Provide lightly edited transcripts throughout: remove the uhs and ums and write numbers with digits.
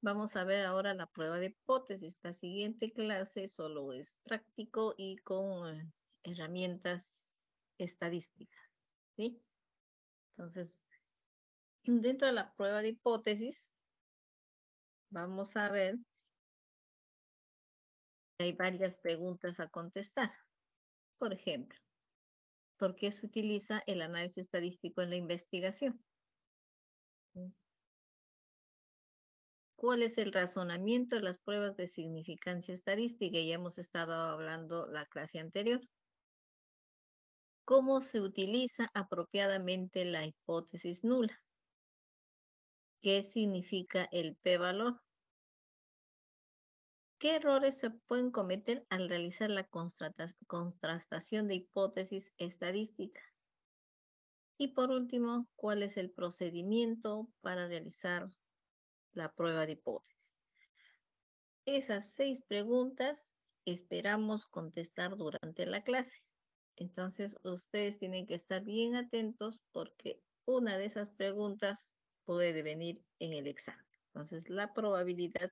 Vamos a ver ahora la prueba de hipótesis. La siguiente clase solo es práctico y con herramientas estadísticas, ¿sí? Entonces, dentro de la prueba de hipótesis, vamos a ver que hay varias preguntas a contestar. Por ejemplo, ¿por qué se utiliza el análisis estadístico en la investigación? ¿Cuál es el razonamiento de las pruebas de significancia estadística? Ya hemos estado hablando la clase anterior. ¿Cómo se utiliza apropiadamente la hipótesis nula? ¿Qué significa el p-valor? ¿Qué errores se pueden cometer al realizar la contrastación de hipótesis estadística? Y por último, ¿cuál es el procedimiento para realizar la prueba de hipótesis? Esas 6 preguntas esperamos contestar durante la clase. Entonces, ustedes tienen que estar bien atentos porque una de esas preguntas puede venir en el examen. Entonces, la probabilidad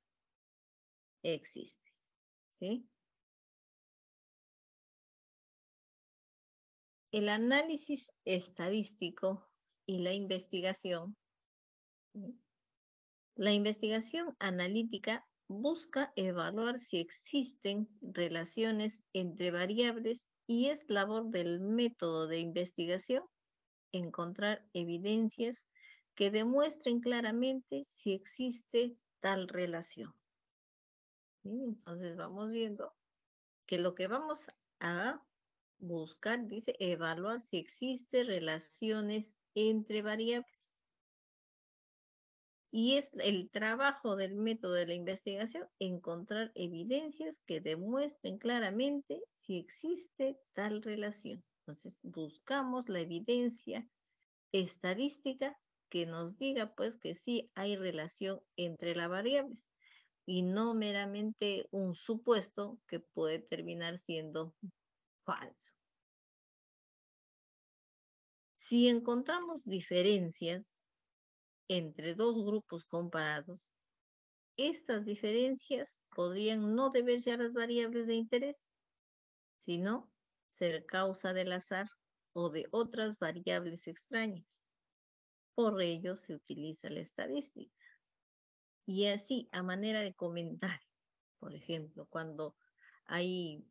existe, ¿sí? El análisis estadístico y la investigación. ¿Sí? La investigación analítica busca evaluar si existen relaciones entre variables y es labor del método de investigación encontrar evidencias que demuestren claramente si existe tal relación. ¿Sí? Entonces vamos viendo que lo que vamos a buscar, dice, evaluar si existen relaciones entre variables. Y es el trabajo del método de la investigación encontrar evidencias que demuestren claramente si existe tal relación. Entonces buscamos la evidencia estadística que nos diga pues que sí hay relación entre las variables y no meramente un supuesto que puede terminar siendo falso. Si encontramos diferencias entre dos grupos comparados, estas diferencias podrían no deberse a las variables de interés, sino ser causa del azar o de otras variables extrañas. Por ello se utiliza la estadística. Y así, a manera de comentario, por ejemplo, cuando hay,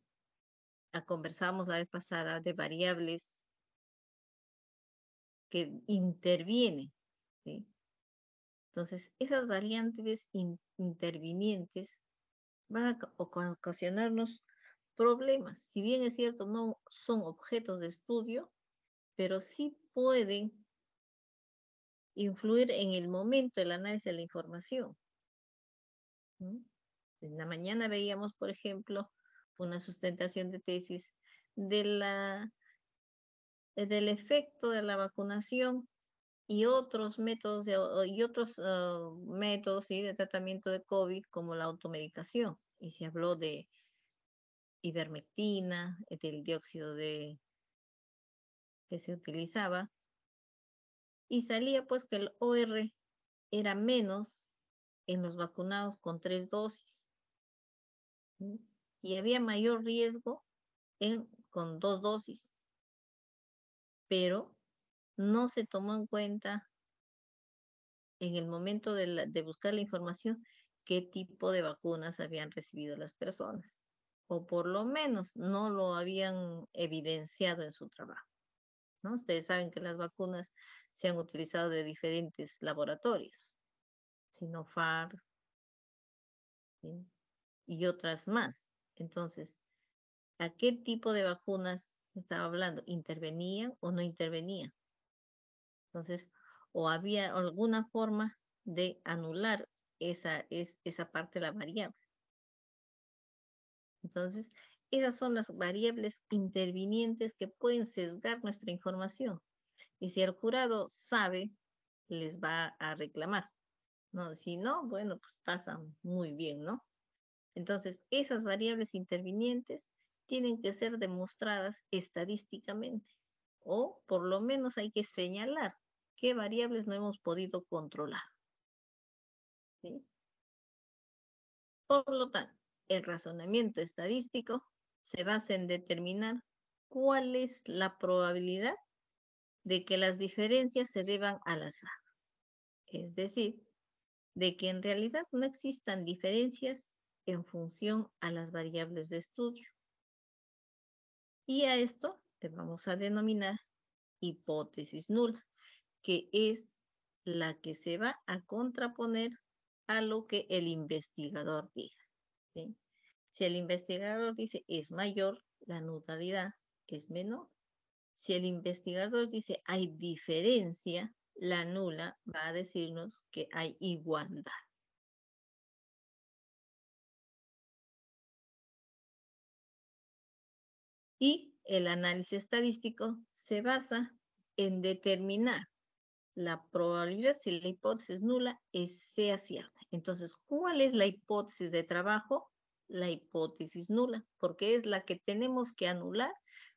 conversamos la vez pasada de variables que intervienen, ¿sí? Entonces, esas variantes intervinientes van a ocasionarnos problemas. Si bien es cierto, no son objetos de estudio, pero sí pueden influir en el momento del análisis de la información. ¿Mm? En la mañana veíamos, por ejemplo, una sustentación de tesis de del efecto de la vacunación y otros métodos métodos, ¿sí?, de tratamiento de COVID como la automedicación. Y se habló de ivermectina, del dióxido que se utilizaba y salía pues que el OR era menos en los vacunados con 3 dosis, ¿sí? Y había mayor riesgo con 2 dosis, pero no se tomó en cuenta en el momento de buscar la información qué tipo de vacunas habían recibido las personas, o por lo menos no lo habían evidenciado en su trabajo, ¿no? Ustedes saben que las vacunas se han utilizado de diferentes laboratorios, Sinopharm, ¿sí?, y otras más. Entonces, ¿a qué tipo de vacunas estaba hablando? ¿Intervenían o no intervenían? Entonces, o había alguna forma de anular esa parte de la variable. Entonces, esas son las variables intervinientes que pueden sesgar nuestra información. Y si el jurado sabe, les va a reclamar, ¿no? Si no, bueno, pues pasa muy bien, ¿no? Entonces, esas variables intervinientes tienen que ser demostradas estadísticamente, o por lo menos hay que señalar qué variables no hemos podido controlar, ¿sí? Por lo tanto, el razonamiento estadístico se basa en determinar cuál es la probabilidad de que las diferencias se deban al azar. Es decir, de que en realidad no existan diferencias en función a las variables de estudio. Y a esto le vamos a denominar hipótesis nula, que es la que se va a contraponer a lo que el investigador diga. ¿Sí? Si el investigador dice es mayor, la nulidad es menor. Si el investigador dice hay diferencia, la nula va a decirnos que hay igualdad. Y el análisis estadístico se basa en determinar la probabilidad si la hipótesis nula sea cierta. Entonces, ¿cuál es la hipótesis de trabajo? La hipótesis nula, porque es la que tenemos que anular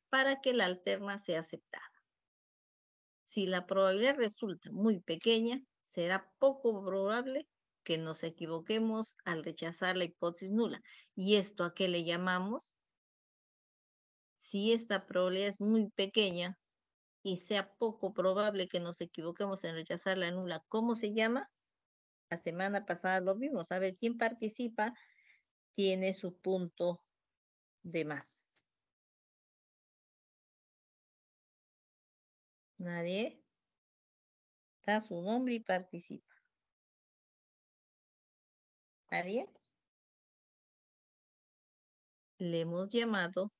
para que la alterna sea aceptada. Si la probabilidad resulta muy pequeña, será poco probable que nos equivoquemos al rechazar la hipótesis nula. ¿Y esto a qué le llamamos? Si esta probabilidad es muy pequeña y sea poco probable que nos equivoquemos en rechazar la nula, ¿cómo se llama? La semana pasada lo vimos. A ver, ¿quién participa? Tiene su punto de más. ¿Nadie? Da su nombre y participa. ¿Nadie? Le hemos llamado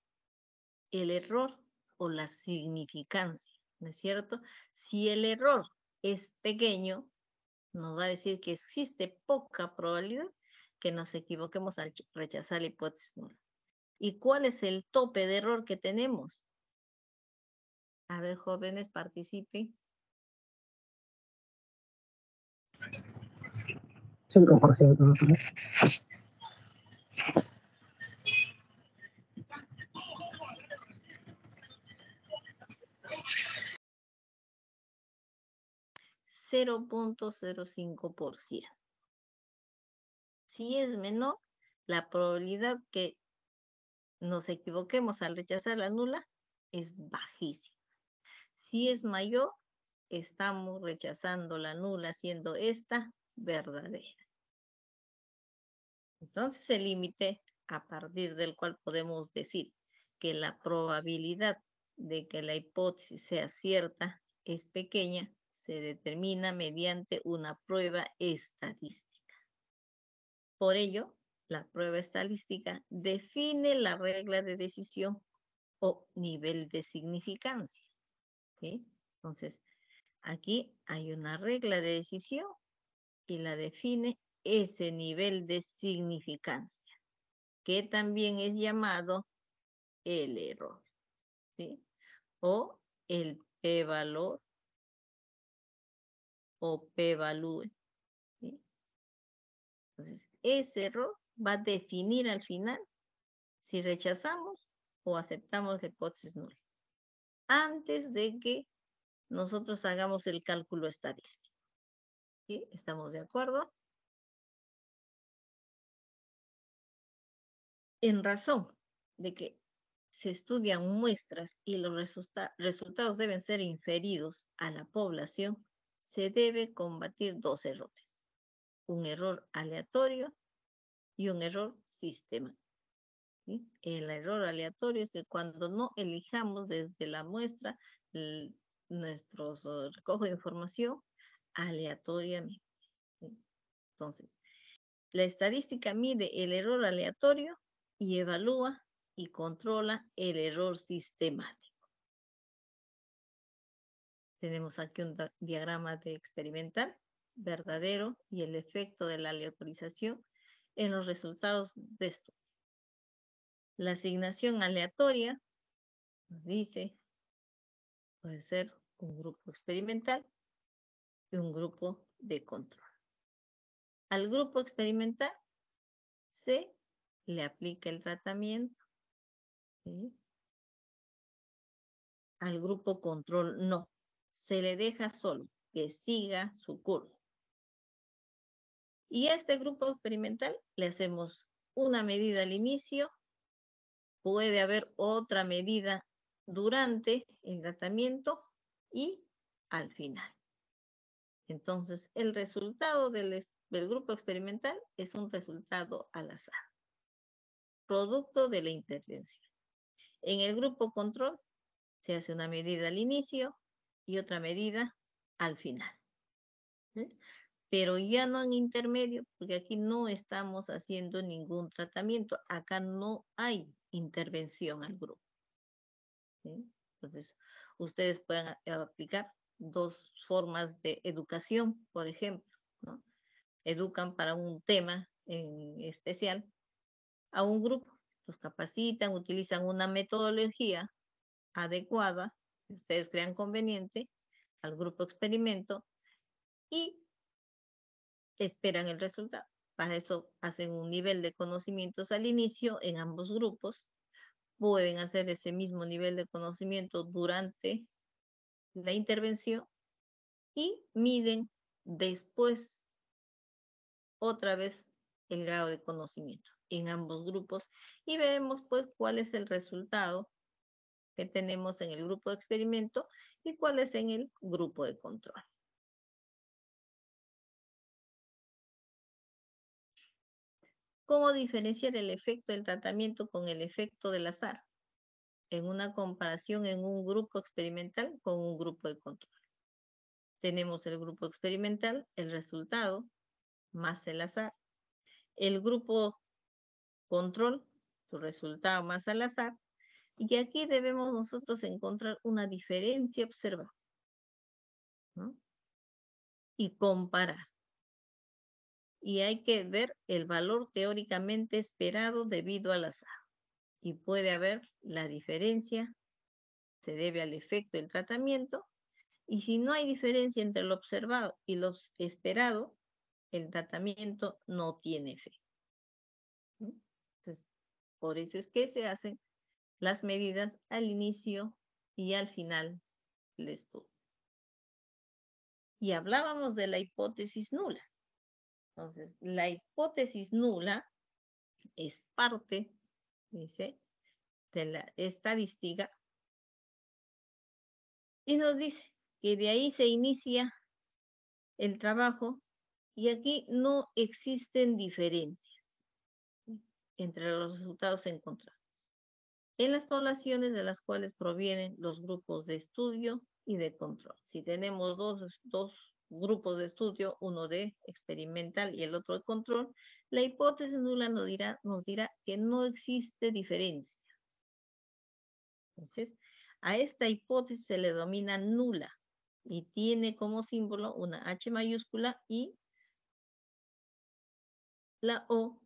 el error o la significancia, ¿no es cierto? Si el error es pequeño, nos va a decir que existe poca probabilidad que nos equivoquemos al rechazar la hipótesis nula. ¿Y cuál es el tope de error que tenemos? A ver, jóvenes, participen. 5%. 0.05%. Si es menor, la probabilidad que nos equivoquemos al rechazar la nula es bajísima. Si es mayor, estamos rechazando la nula siendo esta verdadera. Entonces el límite a partir del cual podemos decir que la probabilidad de que la hipótesis sea cierta es pequeña se determina mediante una prueba estadística. Por ello, la prueba estadística define la regla de decisión o nivel de significancia. ¿Sí? Entonces, aquí hay una regla de decisión y la define ese nivel de significancia, que también es llamado el error, ¿sí? O el p-valor o p-value, ¿sí? Entonces, ese error va a definir al final si rechazamos o aceptamos la hipótesis nula, antes de que nosotros hagamos el cálculo estadístico. ¿Sí? ¿Estamos de acuerdo? En razón de que se estudian muestras y los resultados deben ser inferidos a la población, se debe combatir dos errores: un error aleatorio y un error sistemático. ¿Sí? El error aleatorio es que cuando no elijamos desde la muestra nuestros recojo de información aleatoriamente. ¿Sí? Entonces, la estadística mide el error aleatorio y evalúa y controla el error sistemático. Tenemos aquí un diagrama de experimental verdadero y el efecto de la aleatorización en los resultados de esto. La asignación aleatoria nos dice, puede ser un grupo experimental y un grupo de control. Al grupo experimental se le aplica el tratamiento, ¿sí? Al grupo control no, se le deja solo que siga su curso. Y a este grupo experimental le hacemos una medida al inicio, puede haber otra medida durante el tratamiento y al final. Entonces, el resultado del grupo experimental es un resultado al azar, producto de la intervención. En el grupo control se hace una medida al inicio y otra medida al final. ¿Sí? Pero ya no en intermedio, porque aquí no estamos haciendo ningún tratamiento. Acá no hay intervención al grupo. ¿Sí? Entonces, ustedes pueden aplicar dos formas de educación, por ejemplo, ¿no? Educan para un tema en especial a un grupo, los capacitan, utilizan una metodología adecuada que ustedes crean conveniente al grupo experimento y esperan el resultado. Para eso hacen un nivel de conocimientos al inicio en ambos grupos. Pueden hacer ese mismo nivel de conocimiento durante la intervención y miden después otra vez el grado de conocimiento en ambos grupos y veremos pues cuál es el resultado que tenemos en el grupo de experimento y cuál es en el grupo de control. ¿Cómo diferenciar el efecto del tratamiento con el efecto del azar en una comparación en un grupo experimental con un grupo de control? Tenemos el grupo experimental, el resultado, más el azar. El grupo control, su resultado más al azar. Y aquí debemos nosotros encontrar una diferencia observada, ¿no? Y comparar. Y hay que ver el valor teóricamente esperado debido al azar. Y puede haber la diferencia, se debe al efecto del tratamiento. Y si no hay diferencia entre lo observado y lo esperado, el tratamiento no tiene efecto. ¿Sí? Entonces, por eso es que se hacen las medidas al inicio y al final del estudio. Y hablábamos de la hipótesis nula. Entonces, la hipótesis nula es parte, dice, de la estadística y nos dice que de ahí se inicia el trabajo y aquí no existen diferencias entre los resultados encontrados en las poblaciones de las cuales provienen los grupos de estudio y de control. Si tenemos dos grupos de estudio, uno de experimental y el otro de control, la hipótesis nula nos dirá que no existe diferencia. Entonces, a esta hipótesis se le denomina nula y tiene como símbolo una H mayúscula y la O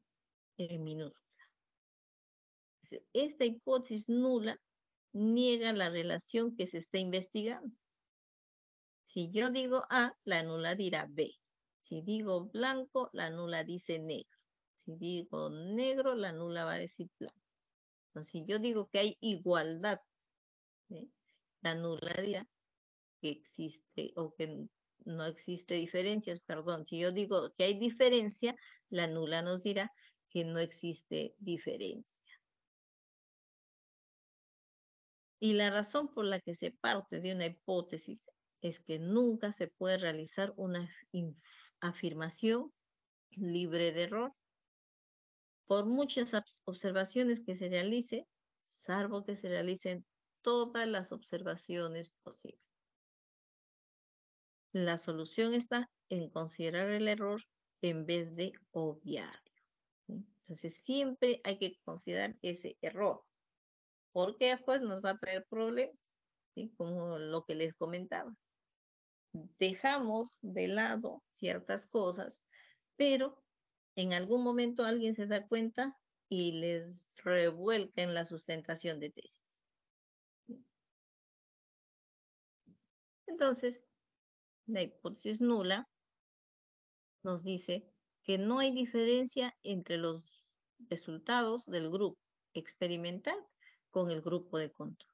en minúscula. Esta hipótesis nula niega la relación que se está investigando. Si yo digo A, la nula dirá B. Si digo blanco, la nula dice negro. Si digo negro, la nula va a decir blanco. Entonces, si yo digo que hay igualdad, ¿eh? La nula dirá que existe o que no existe diferencias, perdón. Si yo digo que hay diferencia, la nula nos dirá que no existe diferencia. Y la razón por la que se parte de una hipótesis es que nunca se puede realizar una afirmación libre de error. Por muchas observaciones que se realice, salvo que se realicen todas las observaciones posibles. La solución está en considerar el error en vez de obviarlo. ¿Sí? Entonces, siempre hay que considerar ese error, porque después nos va a traer problemas, ¿sí? Como lo que les comentaba. Dejamos de lado ciertas cosas, pero en algún momento alguien se da cuenta y les revuelca en la sustentación de tesis. Entonces, la hipótesis nula nos dice que no hay diferencia entre los resultados del grupo experimental con el grupo de control.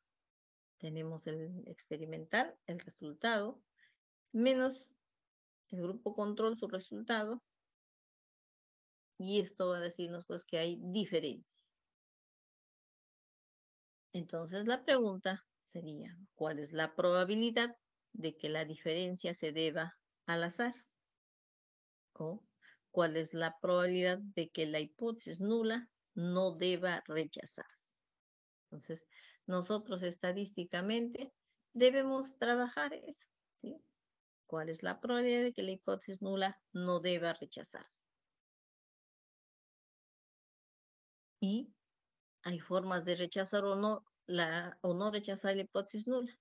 Tenemos el experimental, el resultado, menos el grupo control, su resultado, y esto va a decirnos pues que hay diferencia. Entonces la pregunta sería, ¿cuál es la probabilidad de que la diferencia se deba al azar? ¿O cuál es la probabilidad de que la hipótesis nula no deba rechazarse? Entonces, nosotros estadísticamente debemos trabajar eso, ¿sí? ¿Cuál es la probabilidad de que la hipótesis nula no deba rechazarse? Y hay formas de rechazar o no rechazar la hipótesis nula.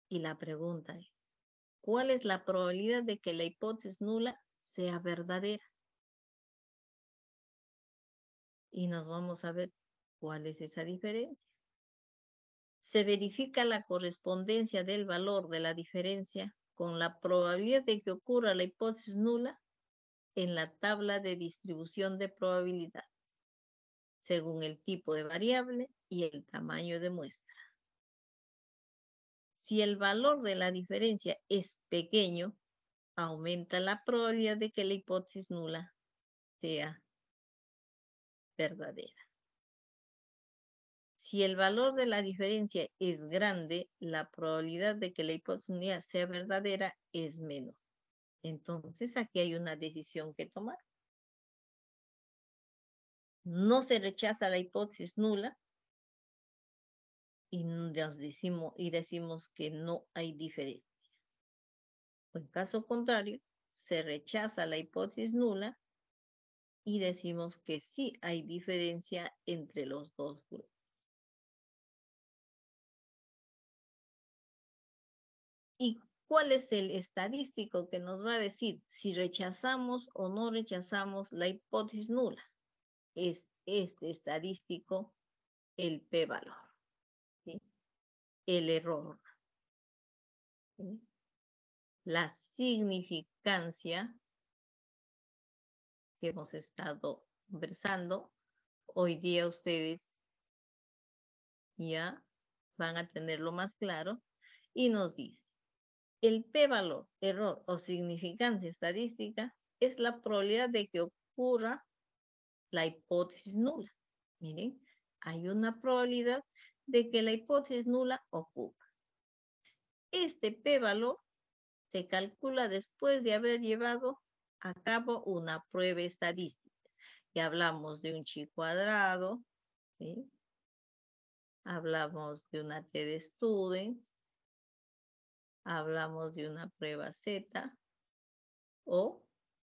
Y la pregunta es, ¿cuál es la probabilidad de que la hipótesis nula sea verdadera? Y nos vamos a ver cuál es esa diferencia. Se verifica la correspondencia del valor de la diferencia con la probabilidad de que ocurra la hipótesis nula en la tabla de distribución de probabilidades, según el tipo de variable y el tamaño de muestra. Si el valor de la diferencia es pequeño, aumenta la probabilidad de que la hipótesis nula sea verdadera. Si el valor de la diferencia es grande, la probabilidad de que la hipótesis nula sea verdadera es menor. Entonces aquí hay una decisión que tomar. No se rechaza la hipótesis nula y decimos que no hay diferencia. O en caso contrario, se rechaza la hipótesis nula y decimos que sí hay diferencia entre los dos grupos. ¿Y cuál es el estadístico que nos va a decir si rechazamos o no rechazamos la hipótesis nula? Es este estadístico, el p-valor, ¿sí? El error, ¿sí? La significancia que hemos estado conversando. Hoy día ustedes ya van a tenerlo más claro y nos dice, el p-valor, error o significancia estadística es la probabilidad de que ocurra la hipótesis nula. Miren, hay una probabilidad de que la hipótesis nula ocurra. Este p-valor se calcula después de haber llevado a cabo una prueba estadística. Ya hablamos de un chi cuadrado, ¿sí? Hablamos de una T de students, hablamos de una prueba Z o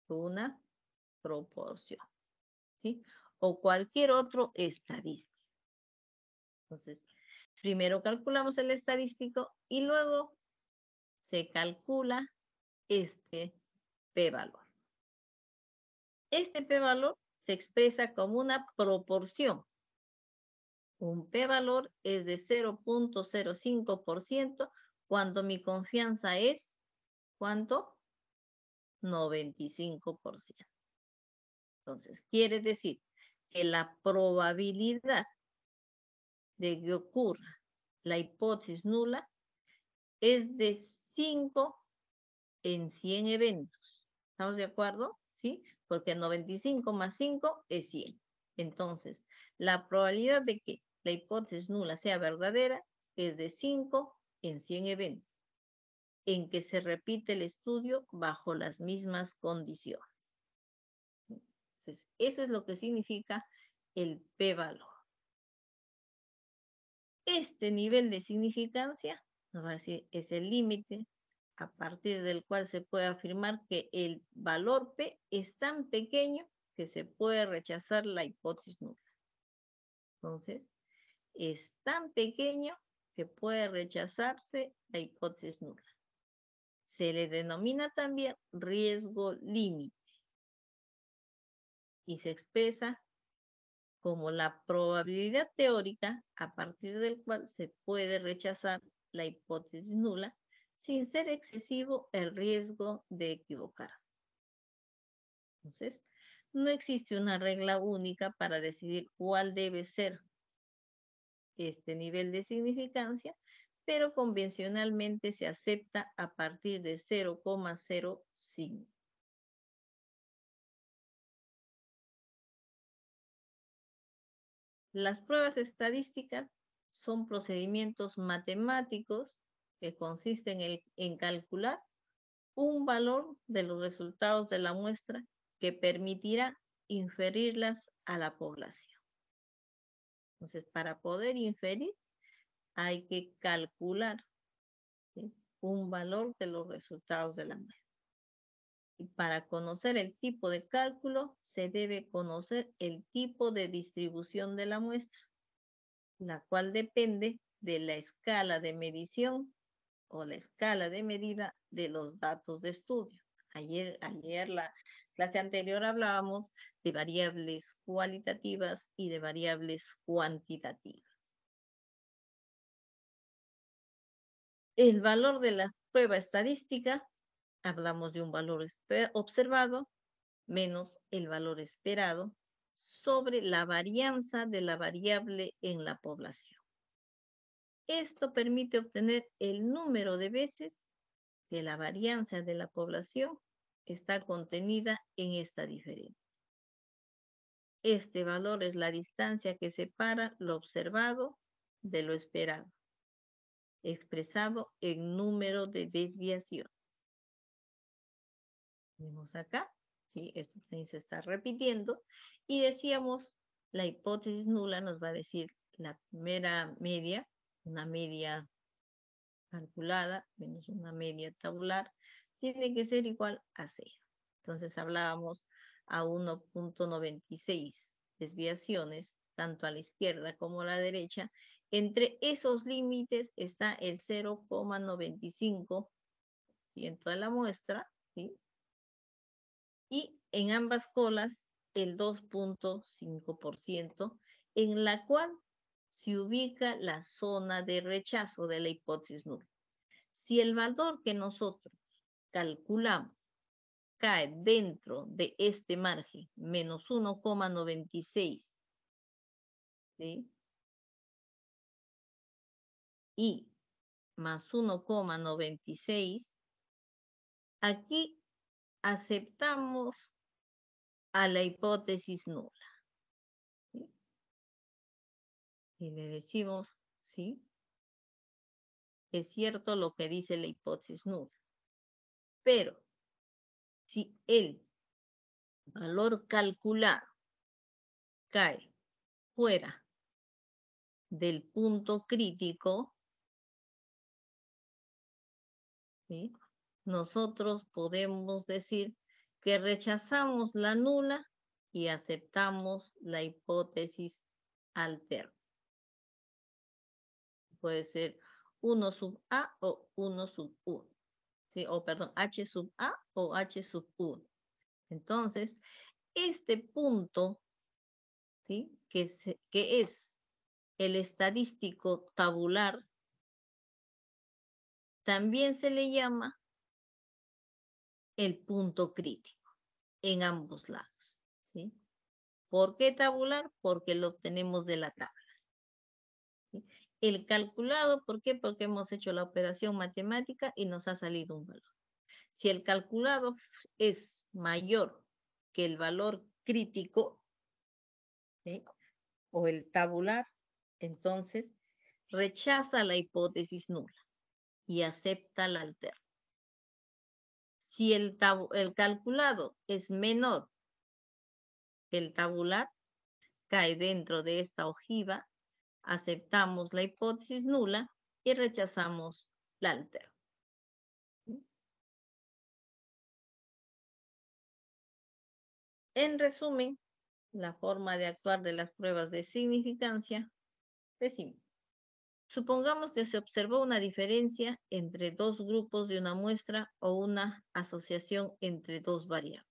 una proporción, ¿sí? O cualquier otro estadístico. Entonces, primero calculamos el estadístico y luego se calcula este p-valor. Este p-valor se expresa como una proporción. Un p-valor es de 0.05% cuando mi confianza es, ¿cuánto? 95%. Entonces, quiere decir que la probabilidad de que ocurra la hipótesis nula es de 5 en 100 eventos. ¿Estamos de acuerdo? ¿Sí? Porque 95 más 5 es 100. Entonces, la probabilidad de que la hipótesis nula sea verdadera es de 5 en 100 eventos, en que se repite el estudio bajo las mismas condiciones. Entonces, eso es lo que significa el p-valor. Este nivel de significancia, nos va a decir, es el límite a partir del cual se puede afirmar que el valor P es tan pequeño que se puede rechazar la hipótesis nula. Entonces, es tan pequeño que puede rechazarse la hipótesis nula. Se le denomina también riesgo límite y se expresa como la probabilidad teórica a partir del cual se puede rechazar la hipótesis nula sin ser excesivo el riesgo de equivocarse. Entonces, no existe una regla única para decidir cuál debe ser este nivel de significancia, pero convencionalmente se acepta a partir de 0,05. Las pruebas estadísticas son procedimientos matemáticos que consisten en calcular un valor de los resultados de la muestra que permitirá inferirlas a la población. Entonces, para poder inferir, hay que calcular, ¿sí?, un valor de los resultados de la muestra. Y para conocer el tipo de cálculo, se debe conocer el tipo de distribución de la muestra, la cual depende de la escala de medición o la escala de medida de los datos de estudio. Ayer la clase anterior hablábamos de variables cualitativas y de variables cuantitativas. El valor de la prueba estadística, hablamos de un valor observado menos el valor esperado sobre la varianza de la variable en la población. Esto permite obtener el número de veces que la varianza de la población está contenida en esta diferencia. Este valor es la distancia que separa lo observado de lo esperado, expresado en número de desviaciones. Vemos acá, ¿sí? Esto también se está repitiendo. Y decíamos, la hipótesis nula nos va a decir la primera media, una media calculada menos una media tabular, tiene que ser igual a 0. Entonces hablábamos a 1.96 desviaciones, tanto a la izquierda como a la derecha. Entre esos límites está el 0,95% de la muestra, ¿sí? Y en ambas colas el 2.5%, en la cual se ubica la zona de rechazo de la hipótesis nula. Si el valor que nosotros calculamos cae dentro de este margen, menos 1,96, ¿sí?, y más 1,96, aquí aceptamos a la hipótesis nula, ¿sí? Y le decimos, sí, es cierto lo que dice la hipótesis nula. Pero si el valor calculado cae fuera del punto crítico, ¿sí?, nosotros podemos decir que rechazamos la nula y aceptamos la hipótesis alterna. Puede ser 1 sub A o 1 sub 1. ¿Sí? O perdón, H sub A o H sub 1. Entonces, este punto, ¿sí?, que es el estadístico tabular, también se le llama el punto crítico en ambos lados, ¿sí? ¿Por qué tabular? Porque lo obtenemos de la tabla, ¿sí? El calculado, ¿por qué? Porque hemos hecho la operación matemática y nos ha salido un valor. Si el calculado es mayor que el valor crítico, ¿sí?, o el tabular, entonces rechaza la hipótesis nula y acepta la alterna. Si el calculado es menor que el tabular, cae dentro de esta ojiva, aceptamos la hipótesis nula y rechazamos la alterna. En resumen, la forma de actuar de las pruebas de significancia es simple. Supongamos que se observó una diferencia entre dos grupos de una muestra o una asociación entre dos variables.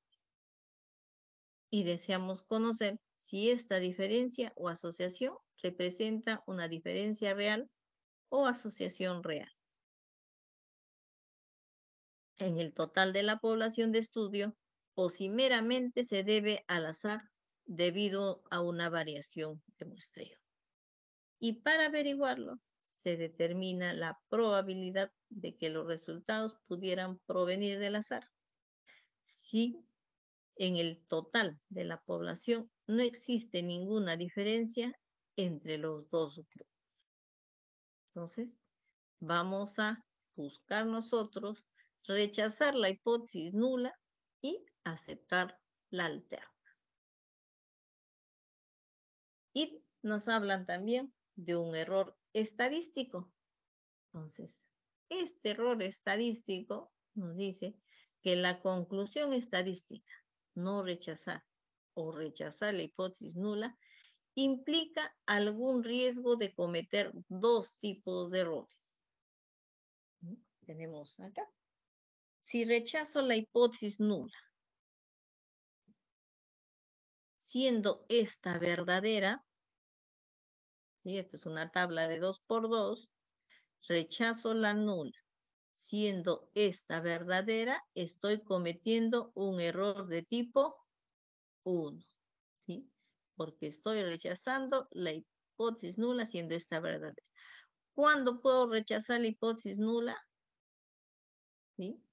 Y deseamos conocer si esta diferencia o asociación representa una diferencia real o asociación real en el total de la población de estudio, o si meramente se debe al azar debido a una variación de muestreo. Y para averiguarlo, se determina la probabilidad de que los resultados pudieran provenir del azar. Si en el total de la población no existe ninguna diferencia, entre los dos grupos. Entonces, vamos a buscar nosotros, rechazar la hipótesis nula y aceptar la alterna. Y nos hablan también de un error estadístico. Entonces, este error estadístico nos dice que la conclusión estadística, no rechazar o rechazar la hipótesis nula, implica algún riesgo de cometer dos tipos de errores. Tenemos acá. Si rechazo la hipótesis nula, siendo esta verdadera, y esto es una tabla de 2 por 2, rechazo la nula. Siendo esta verdadera, estoy cometiendo un error de tipo 1, ¿sí? Porque estoy rechazando la hipótesis nula siendo esta verdadera. ¿Cuándo puedo rechazar la hipótesis nula? ¿Sí?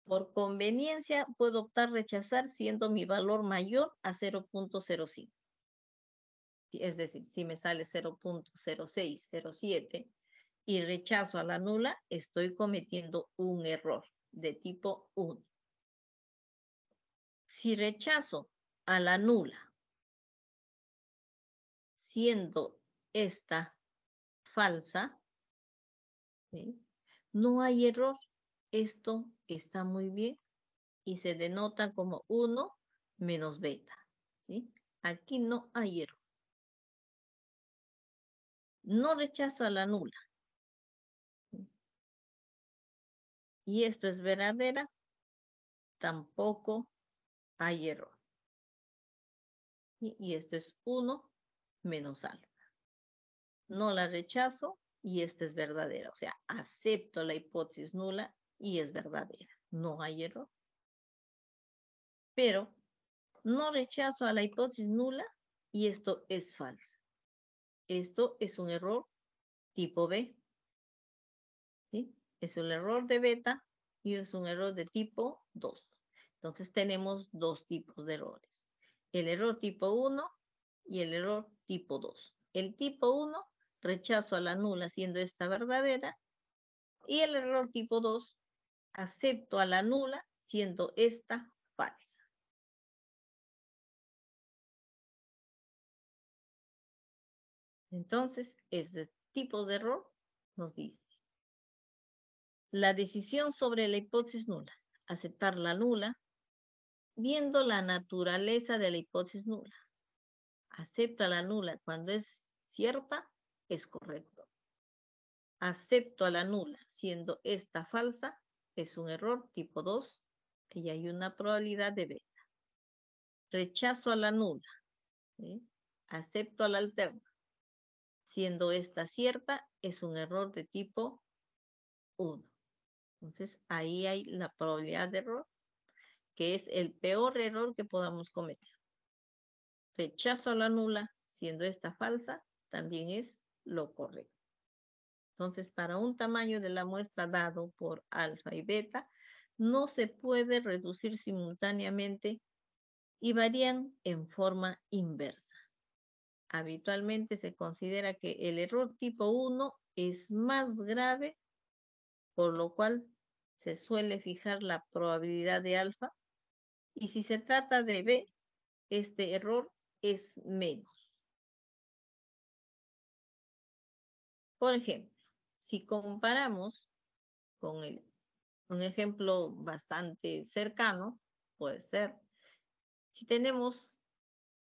Por conveniencia, puedo optar rechazar siendo mi valor mayor a 0.05. Es decir, si me sale 0.0607 y rechazo a la nula, estoy cometiendo un error de tipo 1. Si rechazo a la nula, siendo esta falsa, ¿sí? No hay error. Esto está muy bien y se denota como 1 menos beta, ¿sí? Aquí no hay error. No rechazo a la nula. Y esto es verdadera, tampoco hay error. Y esto es 1 menos alfa. No la rechazo y esta es verdadera. O sea, acepto la hipótesis nula y es verdadera. No hay error. Pero no rechazo a la hipótesis nula y esto es falso. Esto es un error tipo B. ¿Sí? Es un error de beta y es un error de tipo 2. Entonces tenemos dos tipos de errores. El error tipo 1 y el error tipo 2. El tipo 1, rechazo a la nula siendo esta verdadera. Y el error tipo 2, acepto a la nula siendo esta falsa. Entonces, ese tipo de error nos dice: la decisión sobre la hipótesis nula, aceptar la nula, viendo la naturaleza de la hipótesis nula. Acepta la nula cuando es cierta, es correcto. Acepto a la nula siendo esta falsa, es un error tipo 2 y hay una probabilidad de beta. Rechazo a la nula, ¿sí? Acepto a la alterna. Siendo esta cierta, es un error de tipo 1. Entonces, ahí hay la probabilidad de error, que es el peor error que podamos cometer. Rechazo a la nula, siendo esta falsa, también es lo correcto. Entonces, para un tamaño de la muestra dado por alfa y beta, no se puede reducir simultáneamente y varían en forma inversa. Habitualmente se considera que el error tipo 1 es más grave, por lo cual se suele fijar la probabilidad de alfa, y si se trata de B, este error es menos. Por ejemplo, si comparamos con un ejemplo bastante cercano, puede ser, si tenemos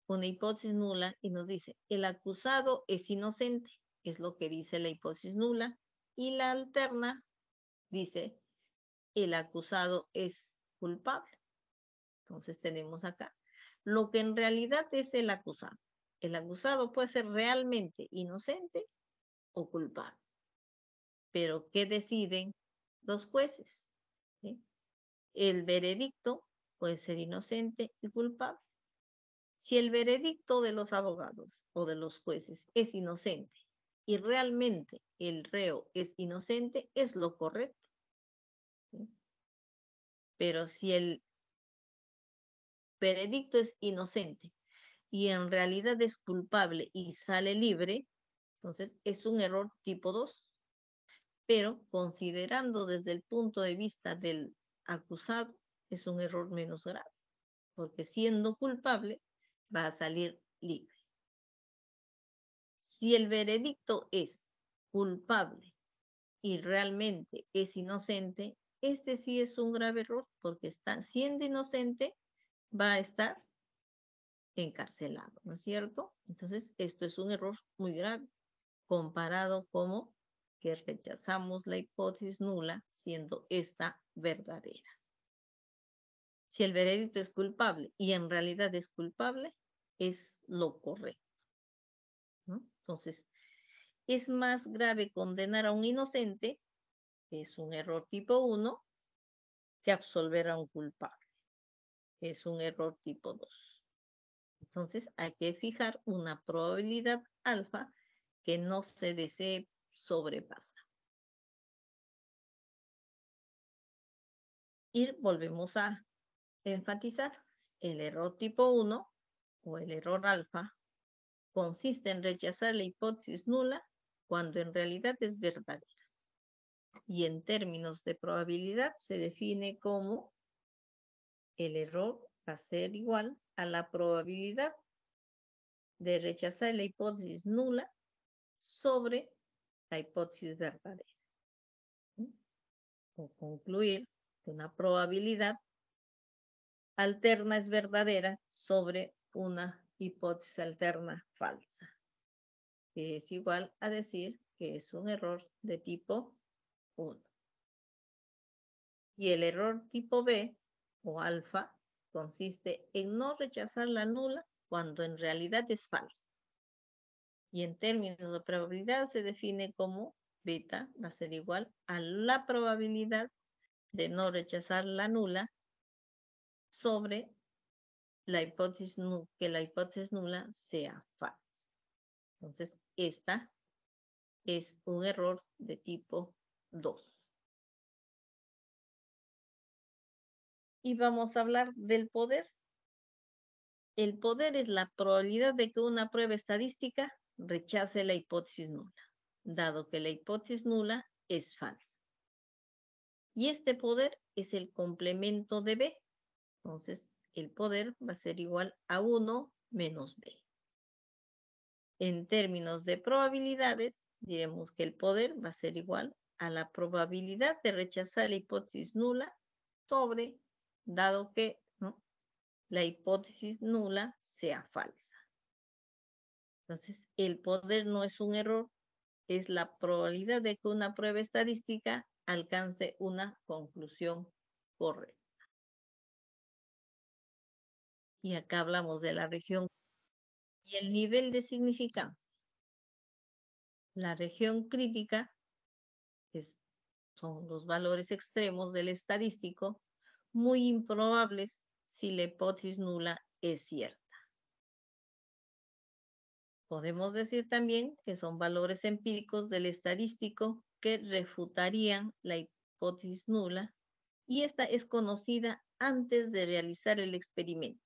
una hipótesis nula y nos dice, el acusado es inocente, es lo que dice la hipótesis nula, y la alterna dice, el acusado es culpable. Entonces tenemos acá lo que en realidad es el acusado. El acusado puede ser realmente inocente o culpable. Pero ¿qué deciden los jueces? ¿Sí? El veredicto puede ser inocente y culpable. Si el veredicto de los abogados o de los jueces es inocente y realmente el reo es inocente, es lo correcto. ¿Sí? Pero si el veredicto es inocente, y en realidad es culpable y sale libre, entonces es un error tipo 2. Pero considerando desde el punto de vista del acusado, es un error menos grave, porque siendo culpable va a salir libre. Si el veredicto es culpable y realmente es inocente, este sí es un grave error, porque está siendo inocente, va a estar encarcelado, ¿no es cierto? Entonces, esto es un error muy grave, comparado como que rechazamos la hipótesis nula siendo esta verdadera. Si el veredicto es culpable y en realidad es culpable, es lo correcto, ¿no? Entonces, es más grave condenar a un inocente, que es un error tipo 1, que absolver a un culpable, que es un error tipo 2. Entonces, hay que fijar una probabilidad alfa que no se desee sobrepasar. Y volvemos a enfatizar, el error tipo 1 o el error alfa consiste en rechazar la hipótesis nula cuando en realidad es verdadera. Y en términos de probabilidad se define como el error va a ser igual a la probabilidad de rechazar la hipótesis nula sobre la hipótesis verdadera. O concluir que una probabilidad alterna es verdadera sobre una hipótesis alterna falsa, que es igual a decir que es un error de tipo 1. Y el error tipo B o alfa consiste en no rechazar la nula cuando en realidad es falsa. Y en términos de probabilidad se define como beta va a ser igual a la probabilidad de no rechazar la nula sobre la hipótesis que la hipótesis nula sea falsa. Entonces, esta es un error de tipo 2. Y vamos a hablar del poder. El poder es la probabilidad de que una prueba estadística rechace la hipótesis nula, dado que la hipótesis nula es falsa. Y este poder es el complemento de B. Entonces, el poder va a ser igual a 1 menos B. En términos de probabilidades, diremos que el poder va a ser igual a la probabilidad de rechazar la hipótesis nula sobre, dado que, ¿no?, la hipótesis nula sea falsa. Entonces, el poder no es un error, es la probabilidad de que una prueba estadística alcance una conclusión correcta. Y acá hablamos de la región y el nivel de significancia. La región crítica son los valores extremos del estadístico, muy improbables si la hipótesis nula es cierta. Podemos decir también que son valores empíricos del estadístico que refutarían la hipótesis nula, y esta es conocida antes de realizar el experimento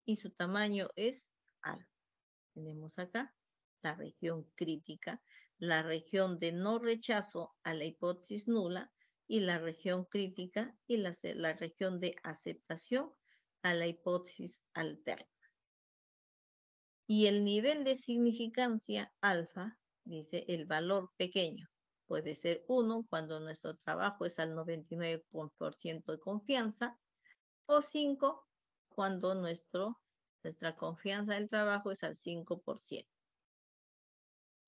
y su tamaño es alfa. Tenemos acá la región crítica, la región de no rechazo a la hipótesis nula y la región crítica y la región de aceptación a la hipótesis alterna. Y el nivel de significancia alfa, dice el valor pequeño, puede ser 1 cuando nuestro trabajo es al 99% de confianza, o 5 cuando nuestra confianza del trabajo es al 5%.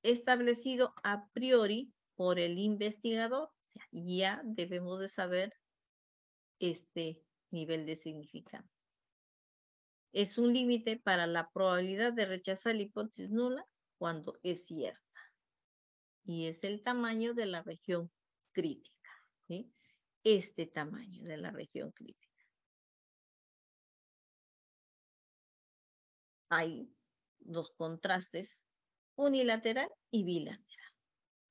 Establecido a priori por el investigador, o sea, ya debemos de saber este nivel de significancia. Es un límite para la probabilidad de rechazar la hipótesis nula cuando es cierta. Y es el tamaño de la región crítica, ¿sí? Este tamaño de la región crítica. Hay dos contrastes, unilateral y bilateral.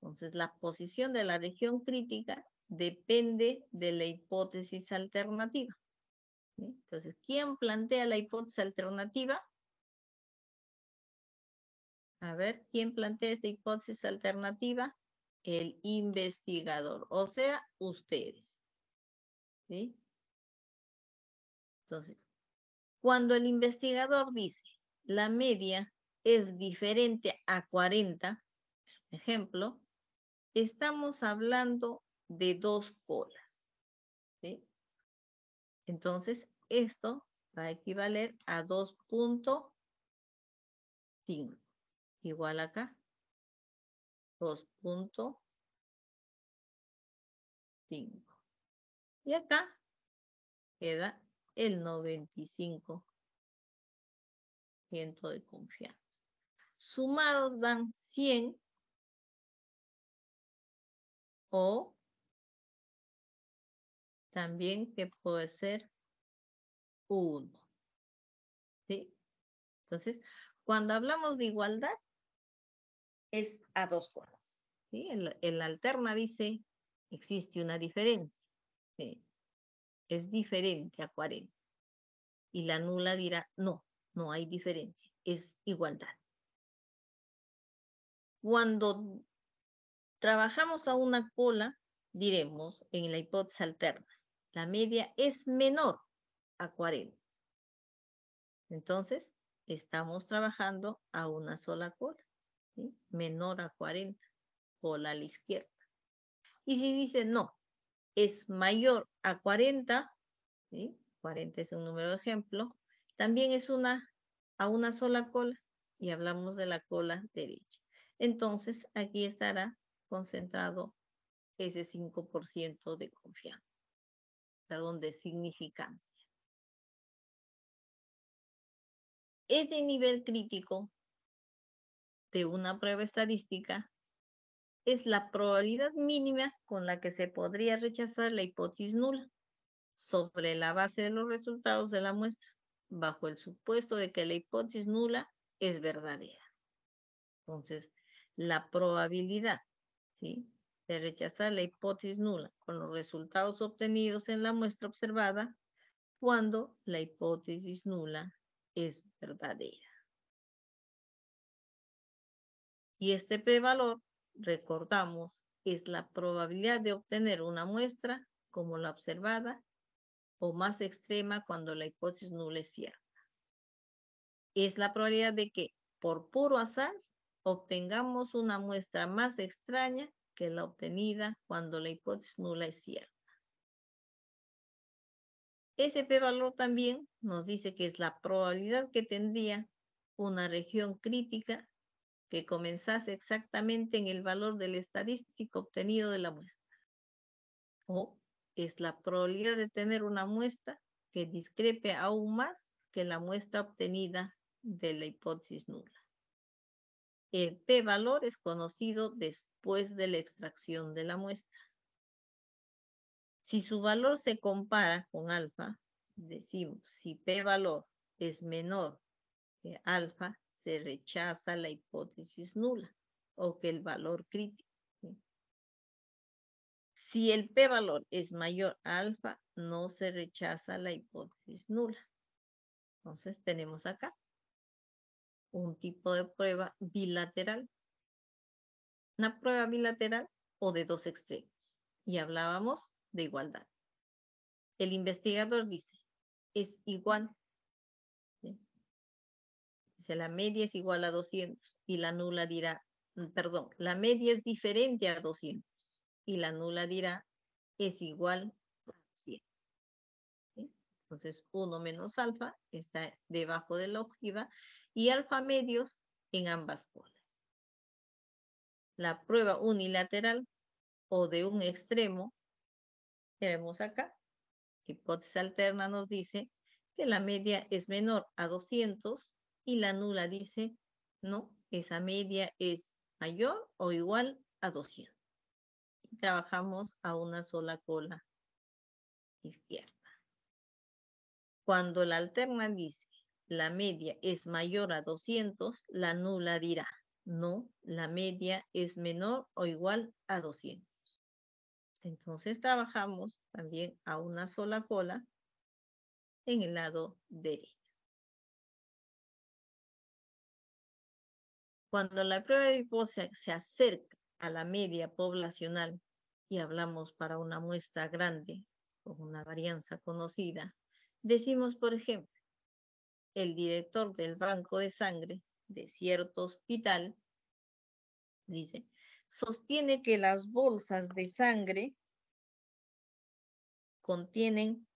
Entonces, la posición de la región crítica depende de la hipótesis alternativa. ¿Sí? Entonces, ¿quién plantea la hipótesis alternativa? A ver, ¿quién plantea esta hipótesis alternativa? El investigador, o sea, ustedes. ¿Sí? Entonces, cuando el investigador dice la media es diferente a 40, ejemplo, estamos hablando de 2 colas. ¿Sí? Entonces, esto va a equivaler a 2.5. Igual acá, 2.5. Y acá queda el 95% de confianza. Sumados dan 100 o también que puede ser 1. ¿Sí? Entonces, cuando hablamos de igualdad, es a 2 colas. ¿Sí? El alterna dice, existe una diferencia. ¿Sí? Es diferente a 40. Y la nula dirá, no, no hay diferencia, es igualdad. Cuando trabajamos a una cola, diremos en la hipótesis alterna, la media es menor a 40. Entonces, estamos trabajando a una sola cola, ¿sí? Menor a 40, cola a la izquierda. Y si dice no, es mayor a 40, ¿sí? 40 es un número de ejemplo, también es a una sola cola y hablamos de la cola derecha. Entonces, aquí estará concentrado ese 5% de confianza, perdón, de significancia. Ese nivel crítico de una prueba estadística es la probabilidad mínima con la que se podría rechazar la hipótesis nula sobre la base de los resultados de la muestra, bajo el supuesto de que la hipótesis nula es verdadera. Entonces, la probabilidad, ¿sí?, de rechazar la hipótesis nula con los resultados obtenidos en la muestra observada cuando la hipótesis nula es verdadera. Y este p-valor, recordamos, es la probabilidad de obtener una muestra como la observada o más extrema cuando la hipótesis nula es cierta. Es la probabilidad de que, por puro azar, obtengamos una muestra más extraña que la obtenida cuando la hipótesis nula es cierta. Ese p-valor también nos dice que es la probabilidad que tendría una región crítica que comenzase exactamente en el valor del estadístico obtenido de la muestra. O es la probabilidad de tener una muestra que discrepe aún más que la muestra obtenida de la hipótesis nula. El p-valor es conocido después de la extracción de la muestra. Si su valor se compara con alfa, decimos, si p-valor es menor que alfa, se rechaza la hipótesis nula o que el valor crítico. Si el p-valor es mayor a alfa, no se rechaza la hipótesis nula. Entonces tenemos acá un tipo de prueba bilateral. Una prueba bilateral o de 2 extremos. Y hablábamos de igualdad. El investigador dice, es igual. ¿Sí? Dice, la media es igual a 200 y la nula dirá, perdón, la media es diferente a 200 y la nula dirá, es igual a 200. ¿Sí? Entonces, 1 menos alfa está debajo de la ojiva y alfa medios en ambas colas. La prueba unilateral o de un extremo, que vemos acá, hipótesis alterna nos dice que la media es menor a 200 y la nula dice, no, esa media es mayor o igual a 200. Y trabajamos a una sola cola izquierda. Cuando la alterna dice, la media es mayor a 200, la nula dirá, no, la media es menor o igual a 200. Entonces trabajamos también a una sola cola en el lado derecho. Cuando la prueba de hipótesis se acerca a la media poblacional y hablamos para una muestra grande con una varianza conocida, decimos, por ejemplo, el director del banco de sangre de cierto hospital dice, sostiene que las bolsas de sangre contienen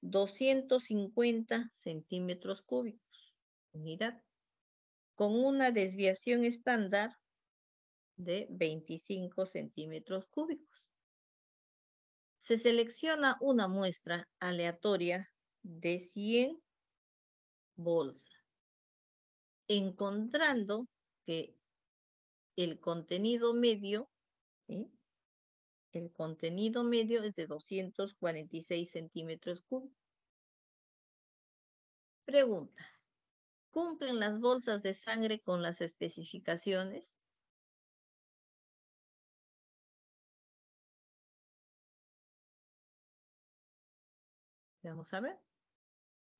250 centímetros cúbicos, unidad, con una desviación estándar de 25 centímetros cúbicos. Se selecciona una muestra aleatoria de 100 bolsas, encontrando que el contenido medio, ¿sí? El contenido medio es de 246 centímetros cúbicos. Pregunta, ¿cumplen las bolsas de sangre con las especificaciones? Vamos a ver.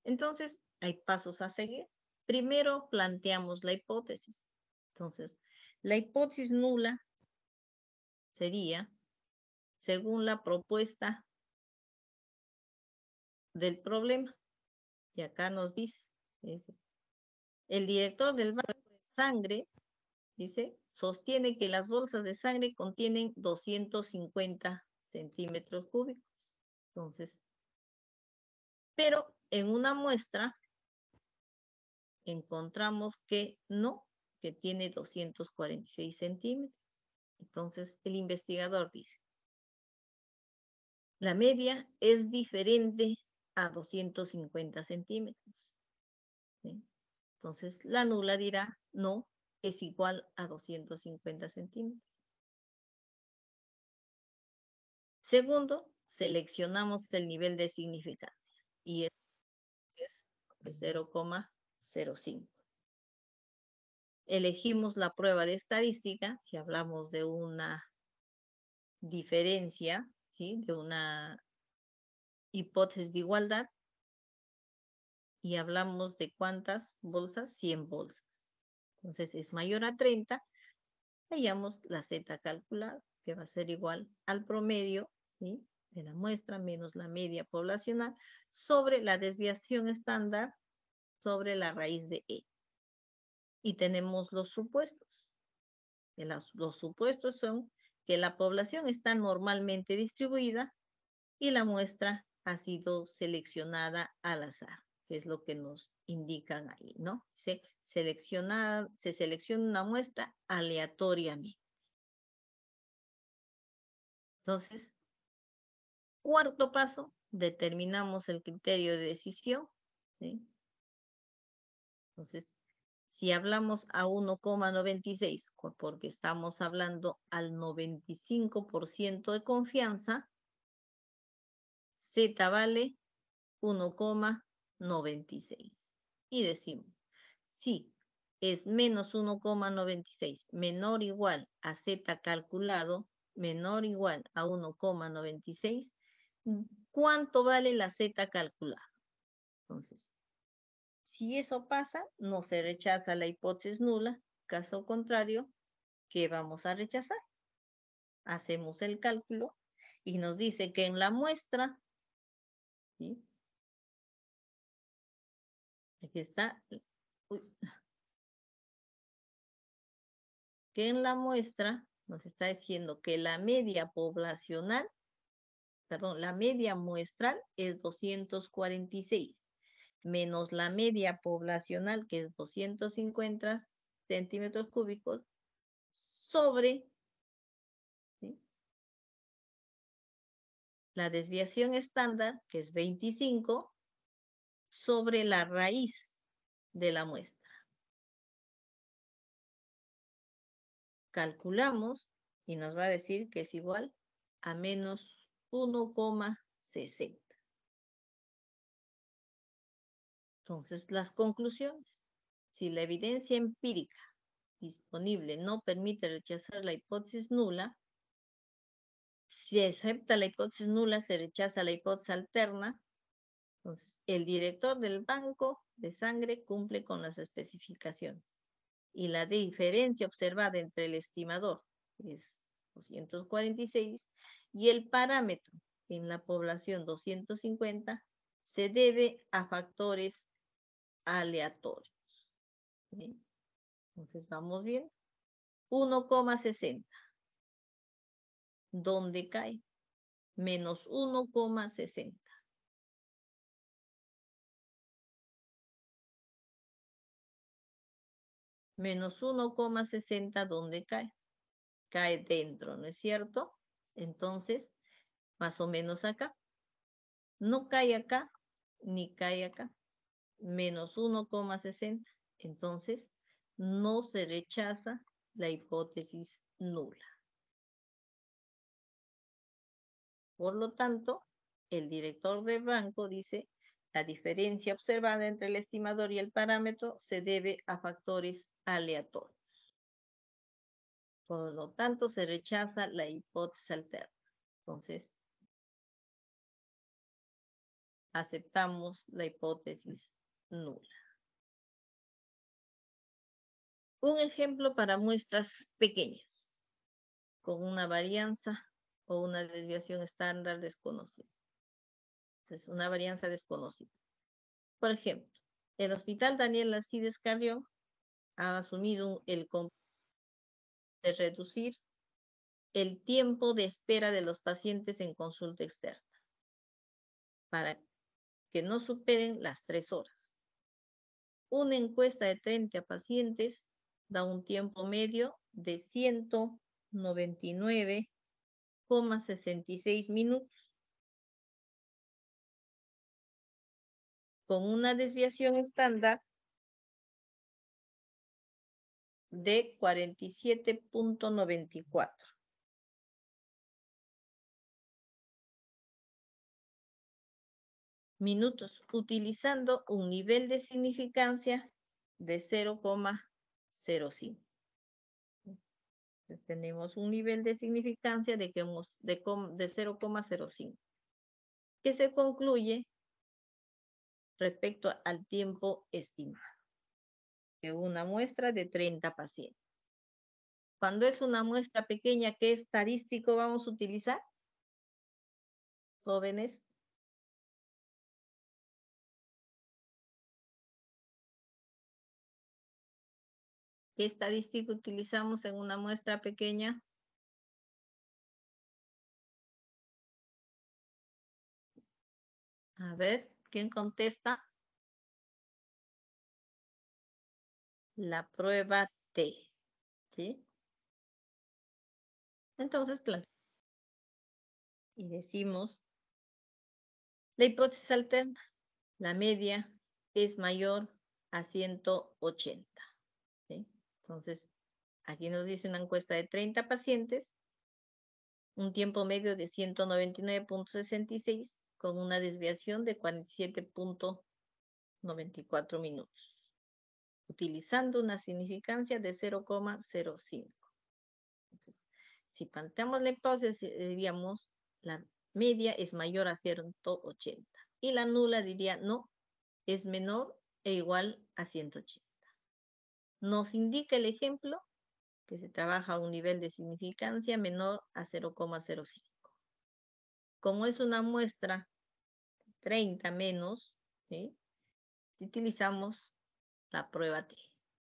Entonces, hay pasos a seguir. Primero, planteamos la hipótesis. Entonces, la hipótesis nula sería, según la propuesta del problema, y acá nos dice, el director del banco de sangre, dice, sostiene que las bolsas de sangre contienen 250 centímetros cúbicos. Entonces, pero en una muestra encontramos que no, que tiene 246 centímetros. Entonces, el investigador dice, la media es diferente a 250 centímetros. ¿Sí? Entonces, la nula dirá, no, es igual a 250 centímetros. Segundo, seleccionamos el nivel de significancia y es 0,05. Elegimos la prueba de estadística, si hablamos de una diferencia, ¿sí? De una hipótesis de igualdad, y hablamos de cuántas bolsas, 100 bolsas. Entonces es mayor a 30, hallamos la Z calculada, que va a ser igual al promedio, ¿sí? De la muestra menos la media poblacional sobre la desviación estándar sobre la raíz de E. Y tenemos los supuestos. Los supuestos son que la población está normalmente distribuida y la muestra ha sido seleccionada al azar, que es lo que nos indican ahí, ¿no? Se selecciona una muestra aleatoriamente. Entonces, cuarto paso, determinamos el criterio de decisión, ¿sí? Entonces, si hablamos a 1,96, porque estamos hablando al 95% de confianza, Z vale 1,96. Y decimos, si es menos 1,96 menor o igual a Z calculado, menor o igual a 1,96, ¿cuánto vale la Z calculada? Entonces, si eso pasa, no se rechaza la hipótesis nula. Caso contrario, ¿qué vamos a rechazar? Hacemos el cálculo y nos dice que en la muestra, ¿sí? Aquí está, que en la muestra nos está diciendo que la media poblacional, perdón, la media muestral es 246, menos la media poblacional, que es 250 centímetros cúbicos, sobre, ¿sí? La desviación estándar, que es 25, sobre la raíz de la muestra. Calculamos y nos va a decir que es igual a menos 1,60. Entonces, las conclusiones. Si la evidencia empírica disponible no permite rechazar la hipótesis nula, si acepta la hipótesis nula, se rechaza la hipótesis alterna. Entonces, el director del banco de sangre cumple con las especificaciones. y la diferencia observada entre el estimador, que es 246, y el parámetro en la población 250, se debe a factores aleatorios. ¿Sí? Entonces, vamos bien. 1,60. ¿Dónde cae? Menos 1,60. Menos 1,60, ¿dónde cae? Cae dentro, ¿no es cierto? Entonces, más o menos acá. No cae acá, ni cae acá. Menos 1,60. Entonces, no se rechaza la hipótesis nula. Por lo tanto, el director del banco dice, la diferencia observada entre el estimador y el parámetro se debe a factores aleatorios. Por lo tanto, se rechaza la hipótesis alterna. Entonces, aceptamos la hipótesis nula. Un ejemplo para muestras pequeñas, con una varianza o una desviación estándar desconocida. Entonces, una varianza desconocida. Por ejemplo, el Hospital Daniel Alcides Carrión ha asumido el compromiso de reducir el tiempo de espera de los pacientes en consulta externa para que no superen las 3 horas. Una encuesta de 30 pacientes da un tiempo medio de 199,66 minutos, con una desviación estándar de 47,94. Minutos, utilizando un nivel de significancia de 0,05. Tenemos un nivel de significancia de 0,05, que se concluye respecto al tiempo estimado de una muestra de 30 pacientes. Cuando es una muestra pequeña, ¿qué estadístico vamos a utilizar? Jóvenes. ¿Qué estadístico utilizamos en una muestra pequeña? A ver, ¿quién contesta? La prueba T. ¿Sí? Entonces, y decimos, la hipótesis alterna, la media es mayor a 180. ¿Sí? Entonces, aquí nos dice una encuesta de 30 pacientes, un tiempo medio de 199,66 con una desviación de 47,94 minutos, utilizando una significancia de 0,05. Entonces, si planteamos la hipótesis, diríamos la media es mayor a 180 y la nula diría no, es menor e igual a 180. Nos indica el ejemplo que se trabaja a un nivel de significancia menor a 0,05. Como es una muestra 30 menos, ¿sí? Si utilizamos la prueba T,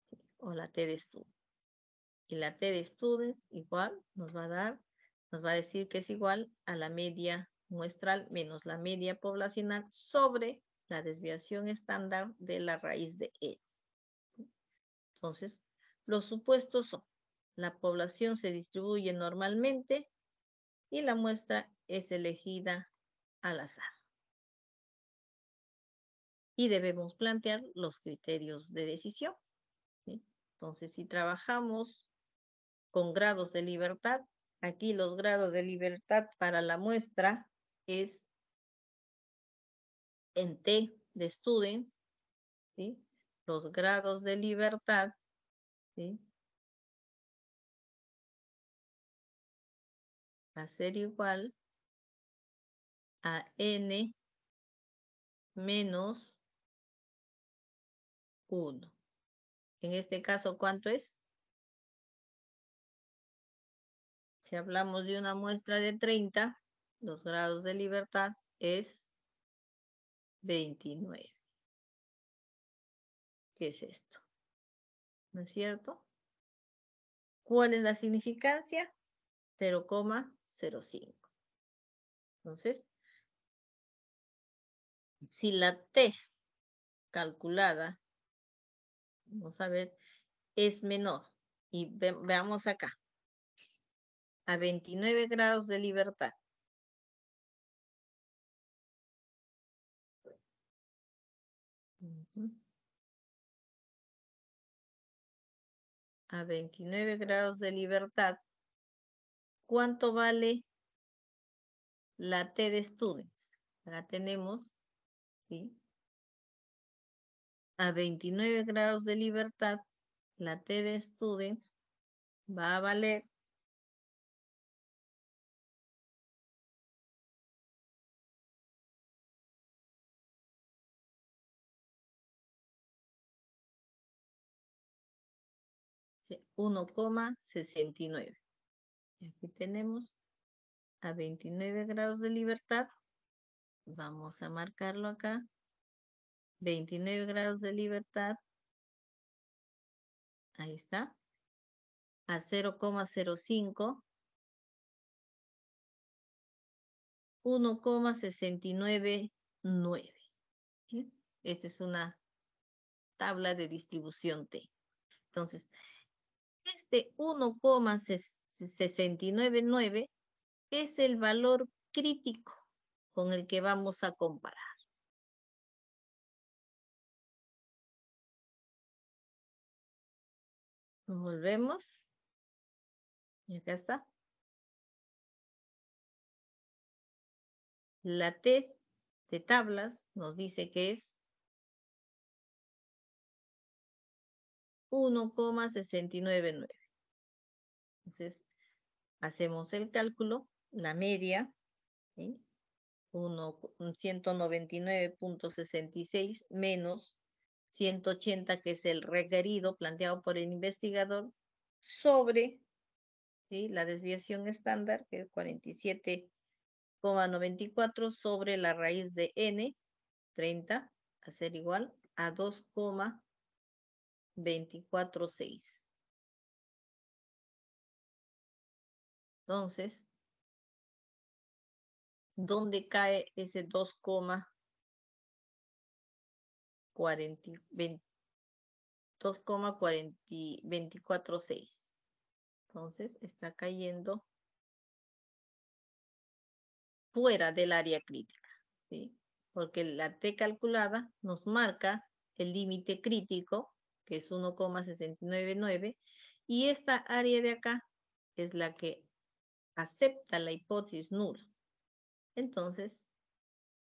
¿sí? O la T de Students. Y la T de Students igual nos va a decir que es igual a la media muestral menos la media poblacional sobre la desviación estándar de la raíz de E. Entonces, los supuestos son, la población se distribuye normalmente y la muestra es elegida al azar. Y debemos plantear los criterios de decisión. ¿Sí? Entonces, si trabajamos con grados de libertad, aquí los grados de libertad para la muestra es en T de students, ¿sí? Los grados de libertad, ¿sí? Va a ser igual a N menos 1. En este caso, ¿cuánto es? Si hablamos de una muestra de 30, los grados de libertad es 29. ¿Qué es esto? ¿No es cierto? ¿Cuál es la significancia? 0,05. Entonces, si la T calculada, vamos a ver, es menor, y veamos acá, a 29 grados de libertad. A 29 grados de libertad, ¿cuánto vale la T de students? Acá tenemos, ¿sí? A 29 grados de libertad, la T de students va a valer 1,69. Aquí tenemos a 29 grados de libertad. Vamos a marcarlo acá. 29 grados de libertad. Ahí está. A 0,05. 1,699. ¿Sí? Esta es una tabla de distribución T. Entonces, este 1,699 es el valor crítico con el que vamos a comparar. Volvemos. Y acá está. La T de tablas nos dice que es 1,699. Entonces, hacemos el cálculo, la media, ¿sí? 199.66 menos 180, que es el requerido planteado por el investigador, sobre, ¿sí?, la desviación estándar, que es 47,94, sobre la raíz de n, 30, a ser igual a 2,246. Entonces, ¿dónde cae ese 2,246? Entonces, está cayendo fuera del área crítica, ¿sí? Porque la T calculada nos marca el límite crítico, que es 1,699, y esta área de acá es la que acepta la hipótesis nula. Entonces,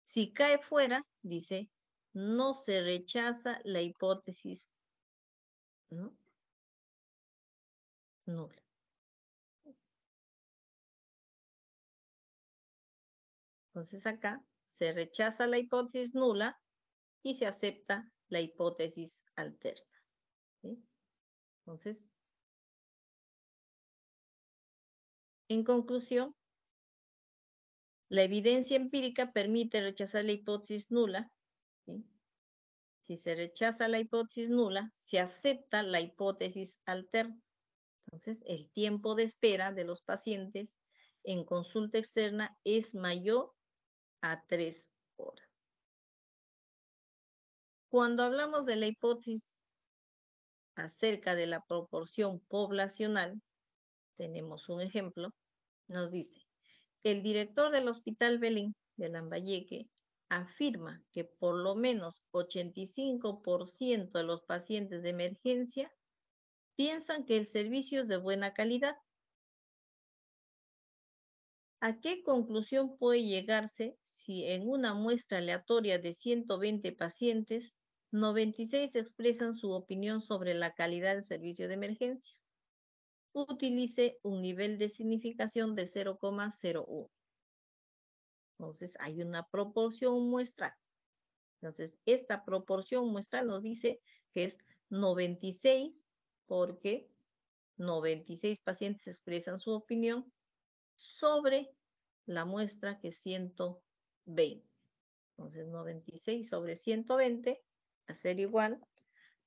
si cae fuera, dice, no se rechaza la hipótesis, ¿no?, nula. Entonces acá se rechaza la hipótesis nula y se acepta la hipótesis alterna, ¿sí? Entonces, en conclusión, la evidencia empírica permite rechazar la hipótesis nula, ¿sí? Si se rechaza la hipótesis nula, se acepta la hipótesis alterna. Entonces, el tiempo de espera de los pacientes en consulta externa es mayor a 3 horas. Cuando hablamos de la hipótesis acerca de la proporción poblacional, tenemos un ejemplo. Nos dice, el director del Hospital Belén de Lambayeque afirma que por lo menos 85% de los pacientes de emergencia piensan que el servicio es de buena calidad. ¿A qué conclusión puede llegarse si en una muestra aleatoria de 120 pacientes, 96 expresan su opinión sobre la calidad del servicio de emergencia? Utilice un nivel de significación de 0,01. Entonces, hay una proporción muestral. Entonces, esta proporción muestral nos dice que es 96 porque 96 pacientes expresan su opinión sobre la muestra que es 120. Entonces, 96 sobre 120 va a ser igual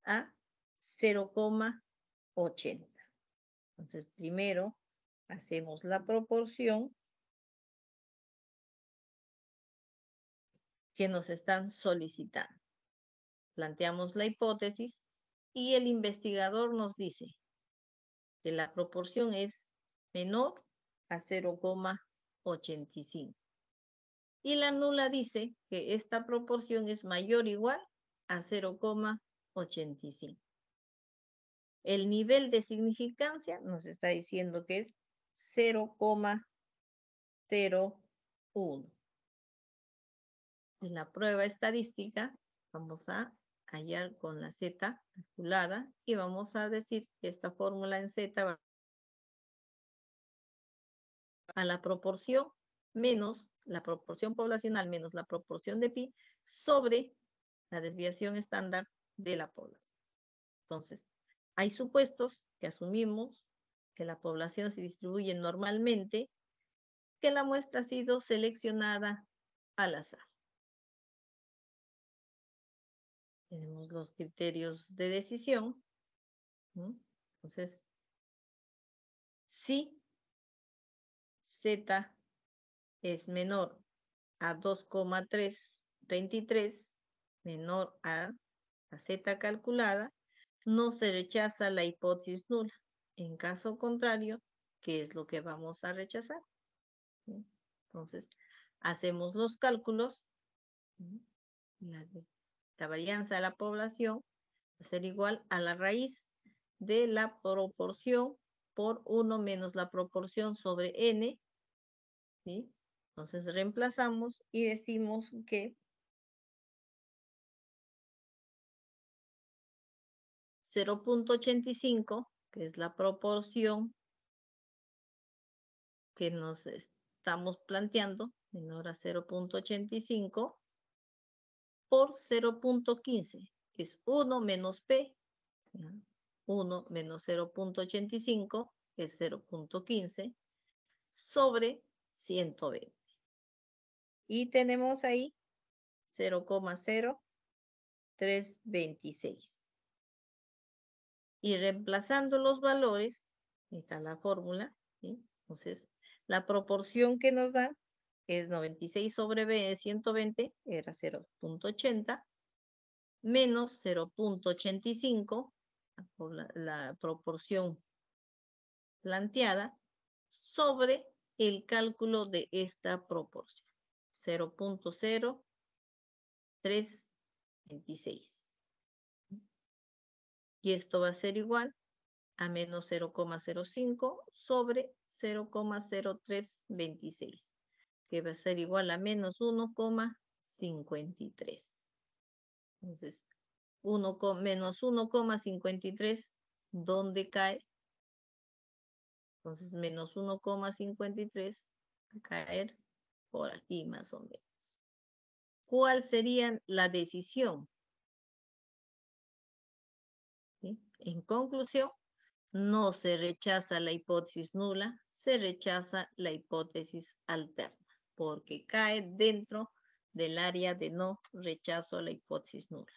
a 0,80. Entonces, primero hacemos la proporción que nos están solicitando. Planteamos la hipótesis y el investigador nos dice que la proporción es menor a 0,85. Y la nula dice que esta proporción es mayor o igual a 0,85. El nivel de significancia nos está diciendo que es 0,01. En la prueba estadística vamos a hallar con la Z calculada y vamos a decir que esta fórmula en Z va a la proporción menos la proporción poblacional menos la proporción de pi sobre la desviación estándar de la población. Entonces, hay supuestos que asumimos que la población se distribuye normalmente, que la muestra ha sido seleccionada al azar. Tenemos los criterios de decisión. Entonces, si Z es menor a 2,323, menor a la Z calculada, no se rechaza la hipótesis nula. En caso contrario, ¿qué es lo que vamos a rechazar? Entonces, hacemos los cálculos. La varianza de la población va a ser igual a la raíz de la proporción por 1 menos la proporción sobre n. ¿Sí? Entonces reemplazamos y decimos que 0,85, que es la proporción que nos estamos planteando, menor a 0,85, por 0,15, que es 1 menos P. ¿Sí? 1 menos 0,85, que es 0,15, sobre 120. Y tenemos ahí 0,0326. Y reemplazando los valores, está la fórmula, ¿sí? Entonces, la proporción que nos da es 96 sobre B de 120, era 0,80, menos 0,85, la proporción planteada, sobre el cálculo de esta proporción, 0,0326. Y esto va a ser igual a menos 0,05 sobre 0,0326, que va a ser igual a menos 1,53. Entonces, menos 1,53, ¿dónde cae? Entonces, menos 1,53 va a caer por aquí más o menos. ¿Cuál sería la decisión? ¿Sí? En conclusión, no se rechaza la hipótesis nula, se rechaza la hipótesis alterna, porque cae dentro del área de no rechazo a la hipótesis nula.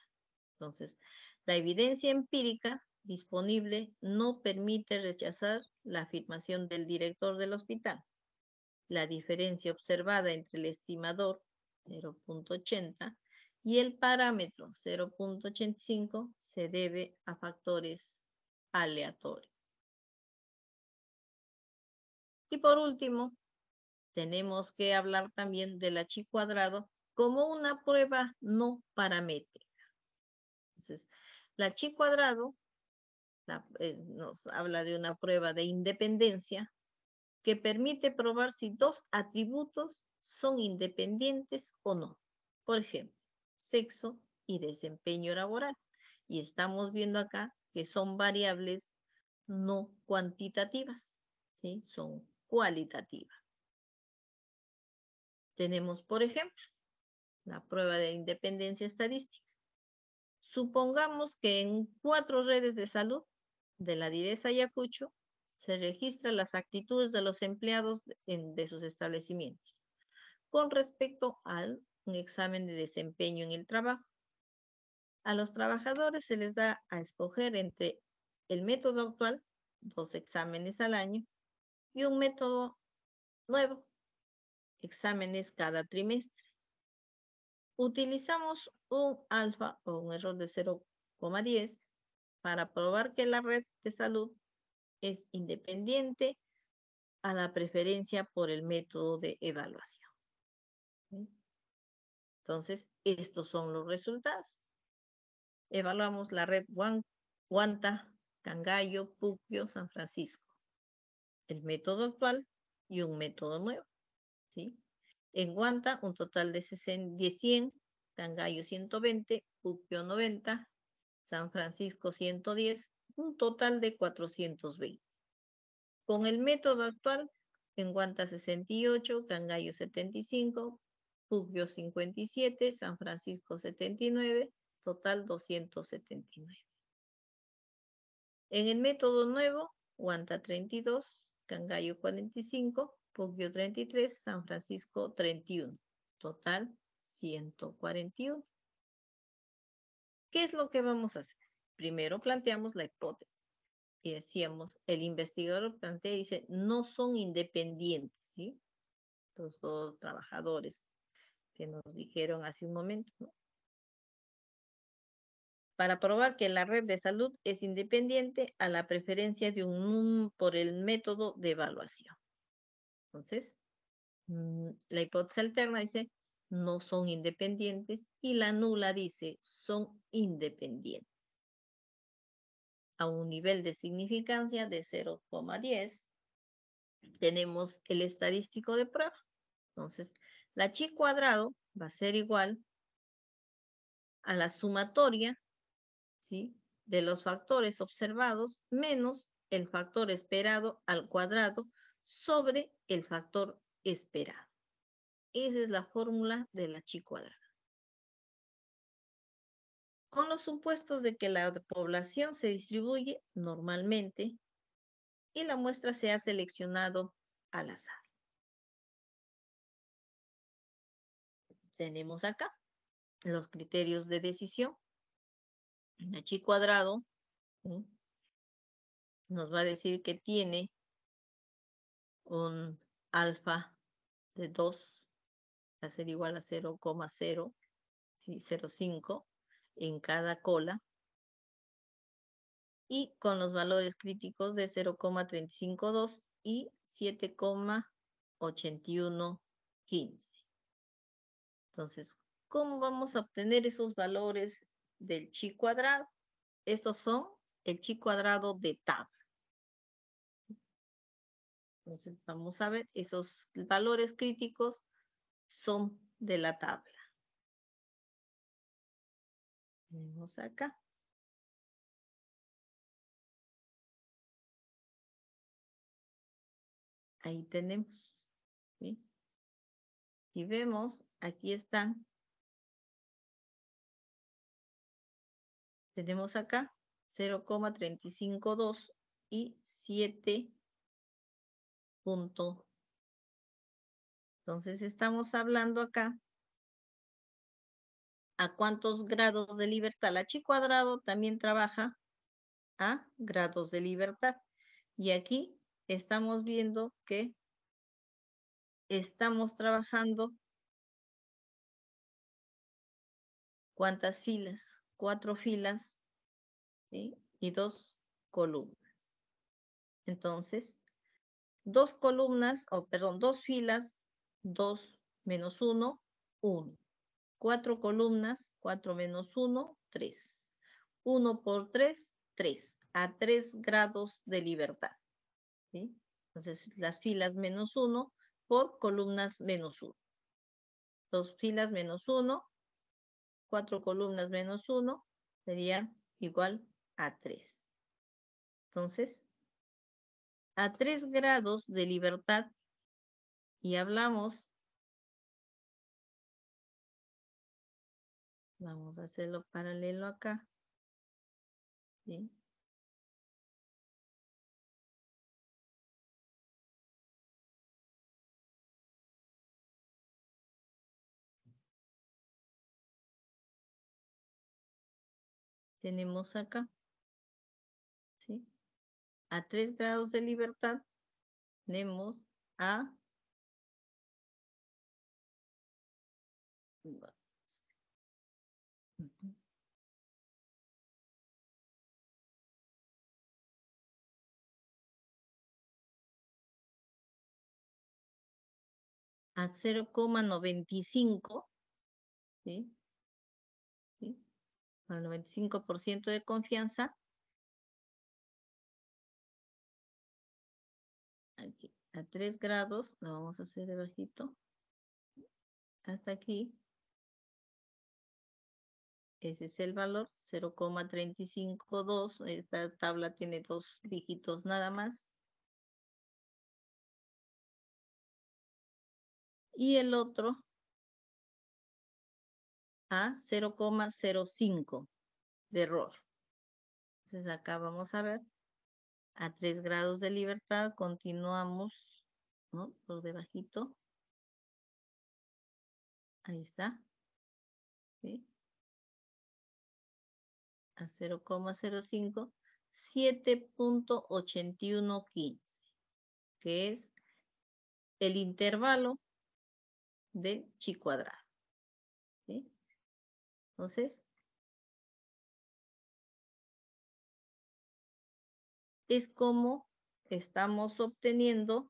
Entonces, la evidencia empírica disponible no permite rechazar la afirmación del director del hospital. La diferencia observada entre el estimador 0,80 y el parámetro 0,85 se debe a factores aleatorios. Y por último, tenemos que hablar también del H cuadrado como una prueba no paramétrica. Entonces, la H cuadrado nos habla de una prueba de independencia que permite probar si dos atributos son independientes o no. Por ejemplo, sexo y desempeño laboral. Y estamos viendo acá que son variables no cuantitativas, ¿sí? Son cualitativas. Tenemos, por ejemplo, la prueba de independencia estadística. Supongamos que en 4 redes de salud de la Direza Ayacucho se registran las actitudes de los empleados de sus establecimientos con respecto a un examen de desempeño en el trabajo. A los trabajadores se les da a escoger entre el método actual, 2 exámenes al año, y un método nuevo, exámenes cada trimestre. Utilizamos un alfa o un error de 0,10 para probar que la red de salud es independiente a la preferencia por el método de evaluación. ¿Sí? Entonces, estos son los resultados. Evaluamos la red Huanta, Cangallo, Puquio, San Francisco. El método actual y un método nuevo. ¿Sí? En Huanta, un total de 100, Cangallo 120, Puquio 90, San Francisco 110, un total de 420. Con el método actual, en Huanta 68, Cangallo 75, Puquio 57, San Francisco 79, total 279. En el método nuevo, Huanta 32, Cangallo 45, Puquio 33, San Francisco 31, total 141. ¿Qué es lo que vamos a hacer? Primero planteamos la hipótesis. Y decíamos, el investigador plantea y dice, no son independientes, ¿sí? Los dos trabajadores que nos dijeron hace un momento, ¿no? Para probar que la red de salud es independiente a la preferencia de por el método de evaluación. Entonces, la hipótesis alterna dice, no son independientes, y la nula dice, son independientes. A un nivel de significancia de 0,10, tenemos el estadístico de prueba. Entonces, la chi cuadrado va a ser igual a la sumatoria, ¿sí?, de los factores observados menos el factor esperado al cuadrado sobre el factor esperado. Esa es la fórmula de la chi cuadrada. Con los supuestos de que la población se distribuye normalmente y la muestra se ha seleccionado al azar. Tenemos acá los criterios de decisión. La chi cuadrado, ¿sí?, nos va a decir que tiene un alfa de 2, va a ser igual a 0,005 en cada cola, y con los valores críticos de 0,352 y 7,8115. Entonces, ¿cómo vamos a obtener esos valores del chi cuadrado? Estos son el chi cuadrado de tabla. Entonces, vamos a ver, esos valores críticos son de la tabla. Tenemos acá. Ahí tenemos, ¿sí? Y vemos, aquí están. Tenemos acá 0,352 y 7 puntos. Entonces estamos hablando acá a cuántos grados de libertad. La chi cuadrado también trabaja a grados de libertad. Y aquí estamos viendo que estamos trabajando ¿cuántas filas? 4 filas, ¿sí?, y 2 columnas. Entonces, 2 columnas, perdón, 2 filas, 2 menos 1, 1. 4 columnas, 4 menos 1, 3. 1 por 3, 3. A 3 grados de libertad, ¿sí? Entonces, las filas menos 1 por columnas menos 1. 2 filas menos 1, 4 columnas menos 1, sería igual a 3. Entonces, a 3 grados de libertad, y hablamos Vamos a hacerlo paralelo acá. ¿Sí? Tenemos acá, ¿sí? A 3 grados de libertad tenemos a a 0,95, ¿sí? ¿Sí? Al 95% de confianza, aquí, a 3 grados, lo vamos a hacer debajito, hasta aquí, ese es el valor, 0,352, esta tabla tiene 2 dígitos nada más, y el otro a 0,05 de error. Entonces acá vamos a ver, a 3 grados de libertad, continuamos, ¿no? Por debajito, ahí está, ¿sí? A 0,05, 7,8115, que es el intervalo del chi cuadrado, ¿sí? Entonces, es como estamos obteniendo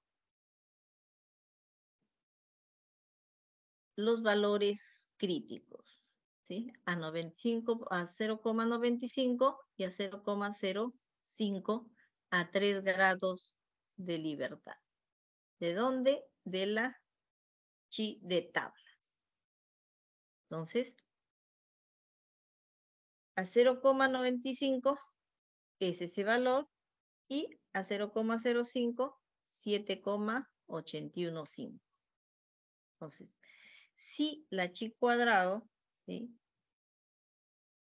los valores críticos, ¿sí? A 95, a 0,95 y a 0,05 a 3 grados de libertad. ¿De dónde? De la chi de tablas. Entonces, a 0,95 es ese valor y a 0,05, 7,815. Entonces, si la chi cuadrado, ¿sí?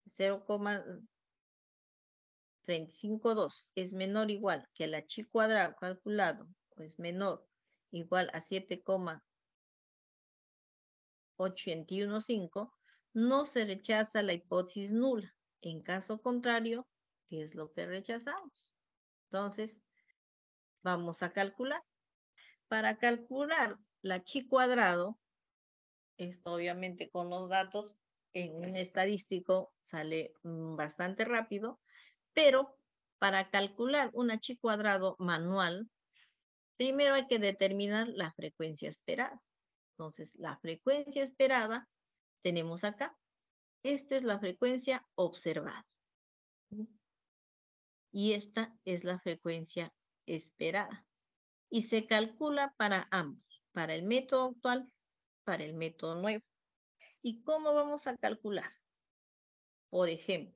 0,352 es menor o igual que la chi cuadrado calculado, pues menor igual a 7,815, no se rechaza la hipótesis nula. En caso contrario, ¿qué es lo que rechazamos? Entonces, vamos a calcular. Para calcular la chi cuadrado, esto obviamente con los datos en un estadístico sale bastante rápido, pero para calcular una chi cuadrado manual, primero hay que determinar la frecuencia esperada. Entonces, la frecuencia esperada tenemos acá. Esta es la frecuencia observada. Y esta es la frecuencia esperada. Y se calcula para ambos, para el método actual, para el método nuevo. ¿Y cómo vamos a calcular? Por ejemplo,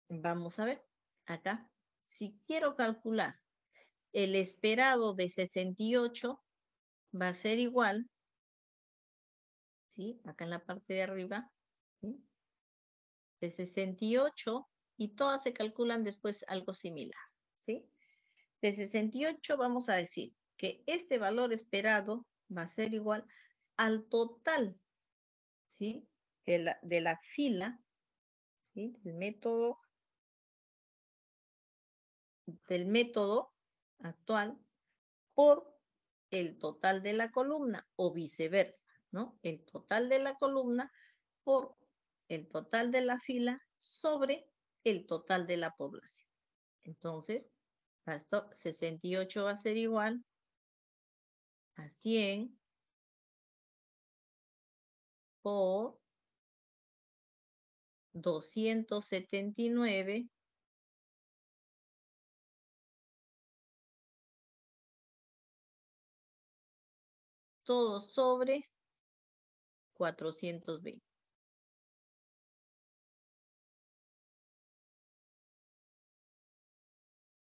vamos a ver acá. Si quiero calcular el esperado de 68, va a ser igual, ¿sí? Acá en la parte de arriba, ¿sí? De 68 y todas se calculan después algo similar, ¿sí? De 68 vamos a decir que este valor esperado va a ser igual al total, ¿sí? De la fila, ¿sí? Del método actual por el total de la columna o viceversa, ¿no? El total de la columna por el total de la fila sobre el total de la población. Entonces, esto 68 va a ser igual a 100 por 279 todo sobre 420.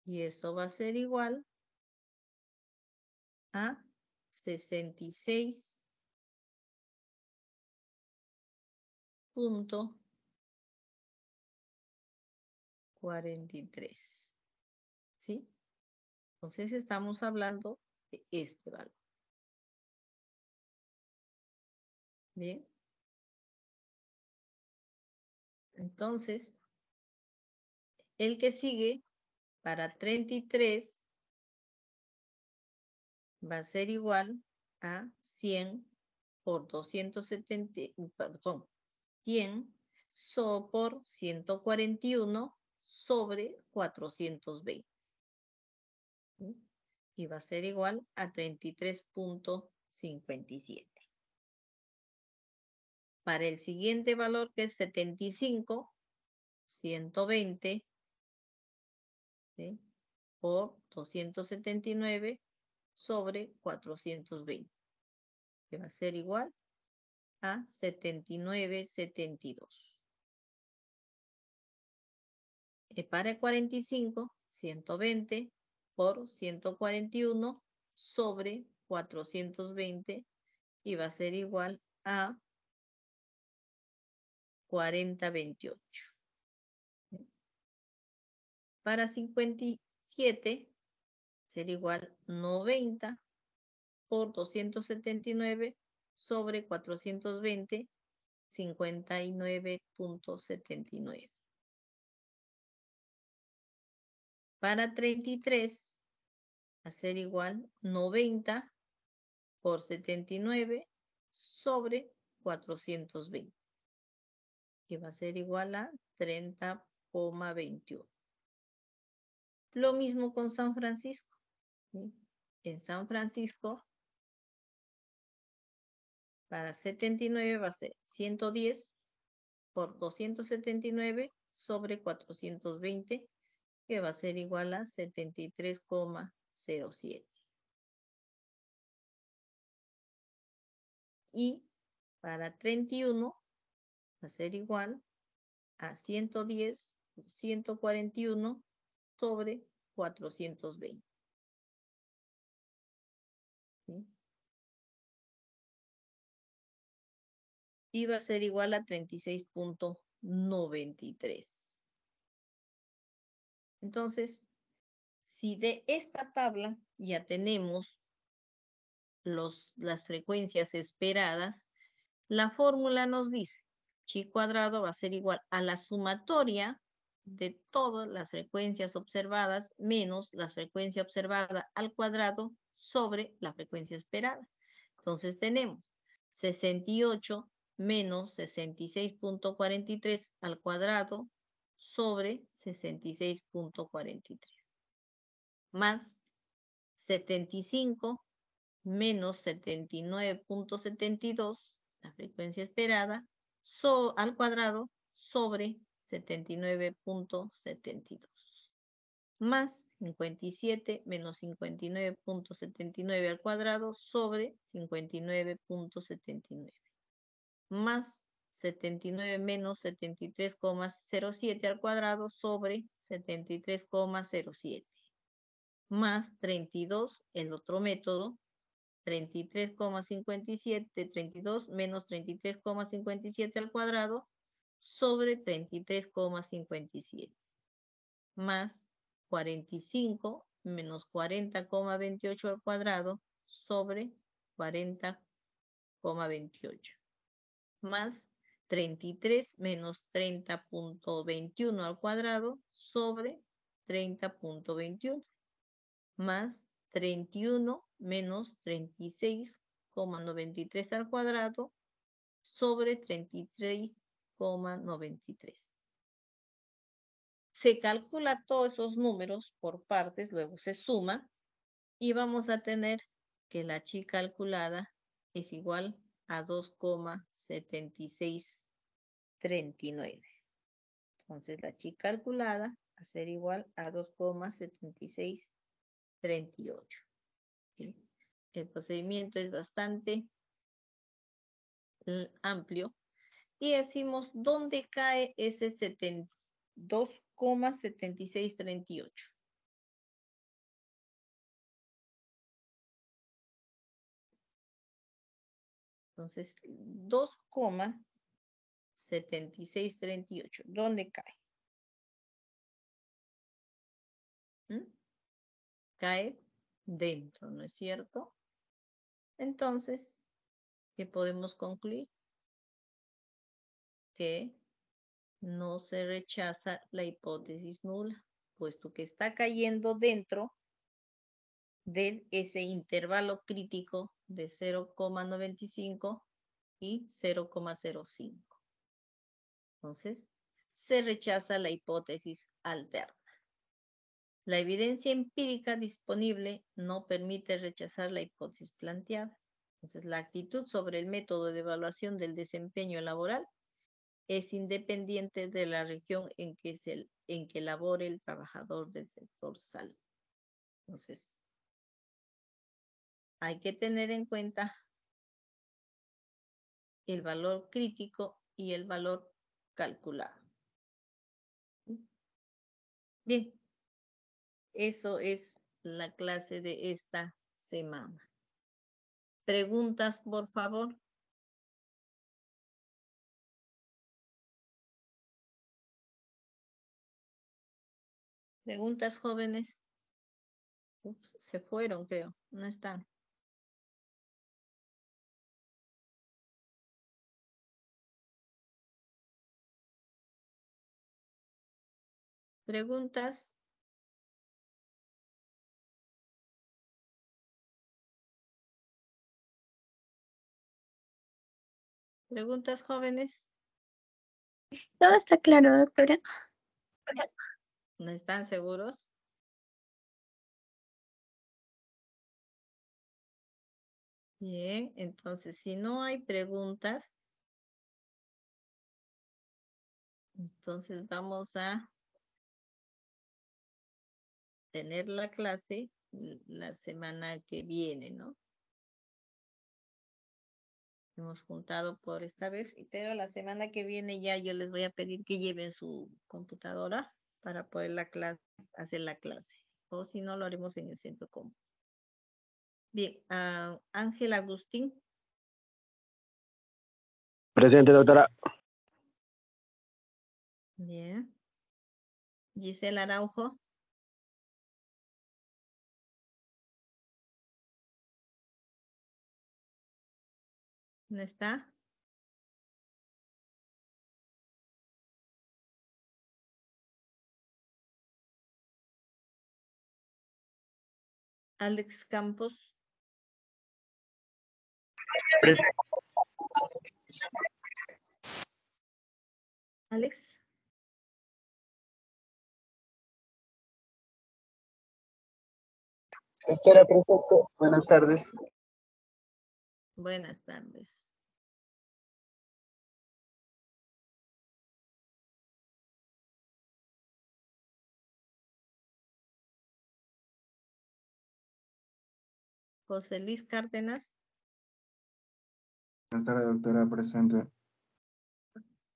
Y eso va a ser igual a 66 33.43. ¿Sí? Entonces estamos hablando de este valor. Bien. Entonces, el que sigue para 33 va a ser igual a 100 por 270, perdón, 100 por 141 sobre 420. ¿Sí? Y va a ser igual a 33.57. Para el siguiente valor, que es 75, 120, ¿sí? Por 279 sobre 420, que va a ser igual a 79.72. Para el 45, 120 por 141 sobre 420 y va a ser igual a 40.28. Para 57 será igual 90 por 279 sobre 420, 59.79. Para 33 va a ser igual 90 por 79 sobre 420. Que va a ser igual a 30,21. Lo mismo con San Francisco. ¿Sí? En San Francisco, para 79 va a ser 110 por 279 sobre 420, que va a ser igual a 73,07. Y para 31 va a ser igual a 110 por 141 sobre 420. ¿Sí? Y va a ser igual a 36.93. Entonces, si de esta tabla ya tenemos las frecuencias esperadas, la fórmula nos dice, chi cuadrado va a ser igual a la sumatoria de todas las frecuencias observadas menos la frecuencia observada al cuadrado sobre la frecuencia esperada. Entonces tenemos 68 menos 66.43 al cuadrado sobre 66.43. Más 75 menos 79.72, la frecuencia esperada, al cuadrado sobre 79.72. Más 57 menos 59.79 al cuadrado sobre 59.79. Más 79 menos 73,07 al cuadrado sobre 73,07. Más 32, el otro método, 33,57, 32 menos 33,57 al cuadrado sobre 33,57. Más 45 menos 40,28 al cuadrado sobre 40,28. Más 33 menos 30.21 al cuadrado sobre 30.21. Más 31 menos 36,93 al cuadrado sobre 33,93. Se calcula todos esos números por partes, luego se suma y vamos a tener que la chi calculada es igual a 2,7639. Entonces la chi calculada va a ser igual a 2,7638. ¿Sí? El procedimiento es bastante amplio y decimos dónde cae ese 2,7638. Entonces, 2,7638 7638. ¿Dónde cae? Cae dentro, ¿no es cierto? Entonces, ¿qué podemos concluir? Que no se rechaza la hipótesis nula, puesto que está cayendo dentro de ese intervalo crítico de 0,95 y 0,05. Entonces, se rechaza la hipótesis alterna. La evidencia empírica disponible no permite rechazar la hipótesis planteada. Entonces, la actitud sobre el método de evaluación del desempeño laboral es independiente de la región en que labore el trabajador del sector salud. Entonces, hay que tener en cuenta el valor crítico y el valor calculado. Bien, eso es la clase de esta semana. ¿Preguntas, por favor? ¿Preguntas, jóvenes? Ups, se fueron, creo. No están. ¿Preguntas? ¿Preguntas, jóvenes? Todo está claro, doctora. ¿No están seguros? Bien, entonces si no hay preguntas, entonces vamos a tener la clase la semana que viene, ¿no? Hemos juntado por esta vez, pero la semana que viene ya yo les voy a pedir que lleven su computadora para poder hacer la clase. O si no, lo haremos en el centro común. Bien, Ángel Agustín. Presente, doctora. Bien. Gisela Araujo. ¿No está? Alex Campos. Presente. Alex. Doctora, perfecto. Buenas tardes. Buenas tardes. José Luis Cárdenas. Buenas tardes, doctora, presente.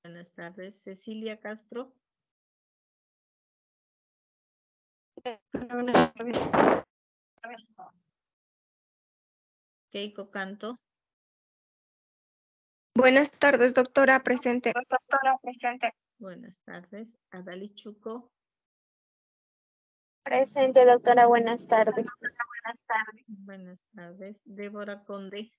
Buenas tardes. Cecilia Castro. Buenas tardes. Keiko Canto. Buenas tardes, doctora, presente. Buenas tardes. Adalí Chuco. Presente, doctora, buenas tardes. Buenas tardes. Débora Conde.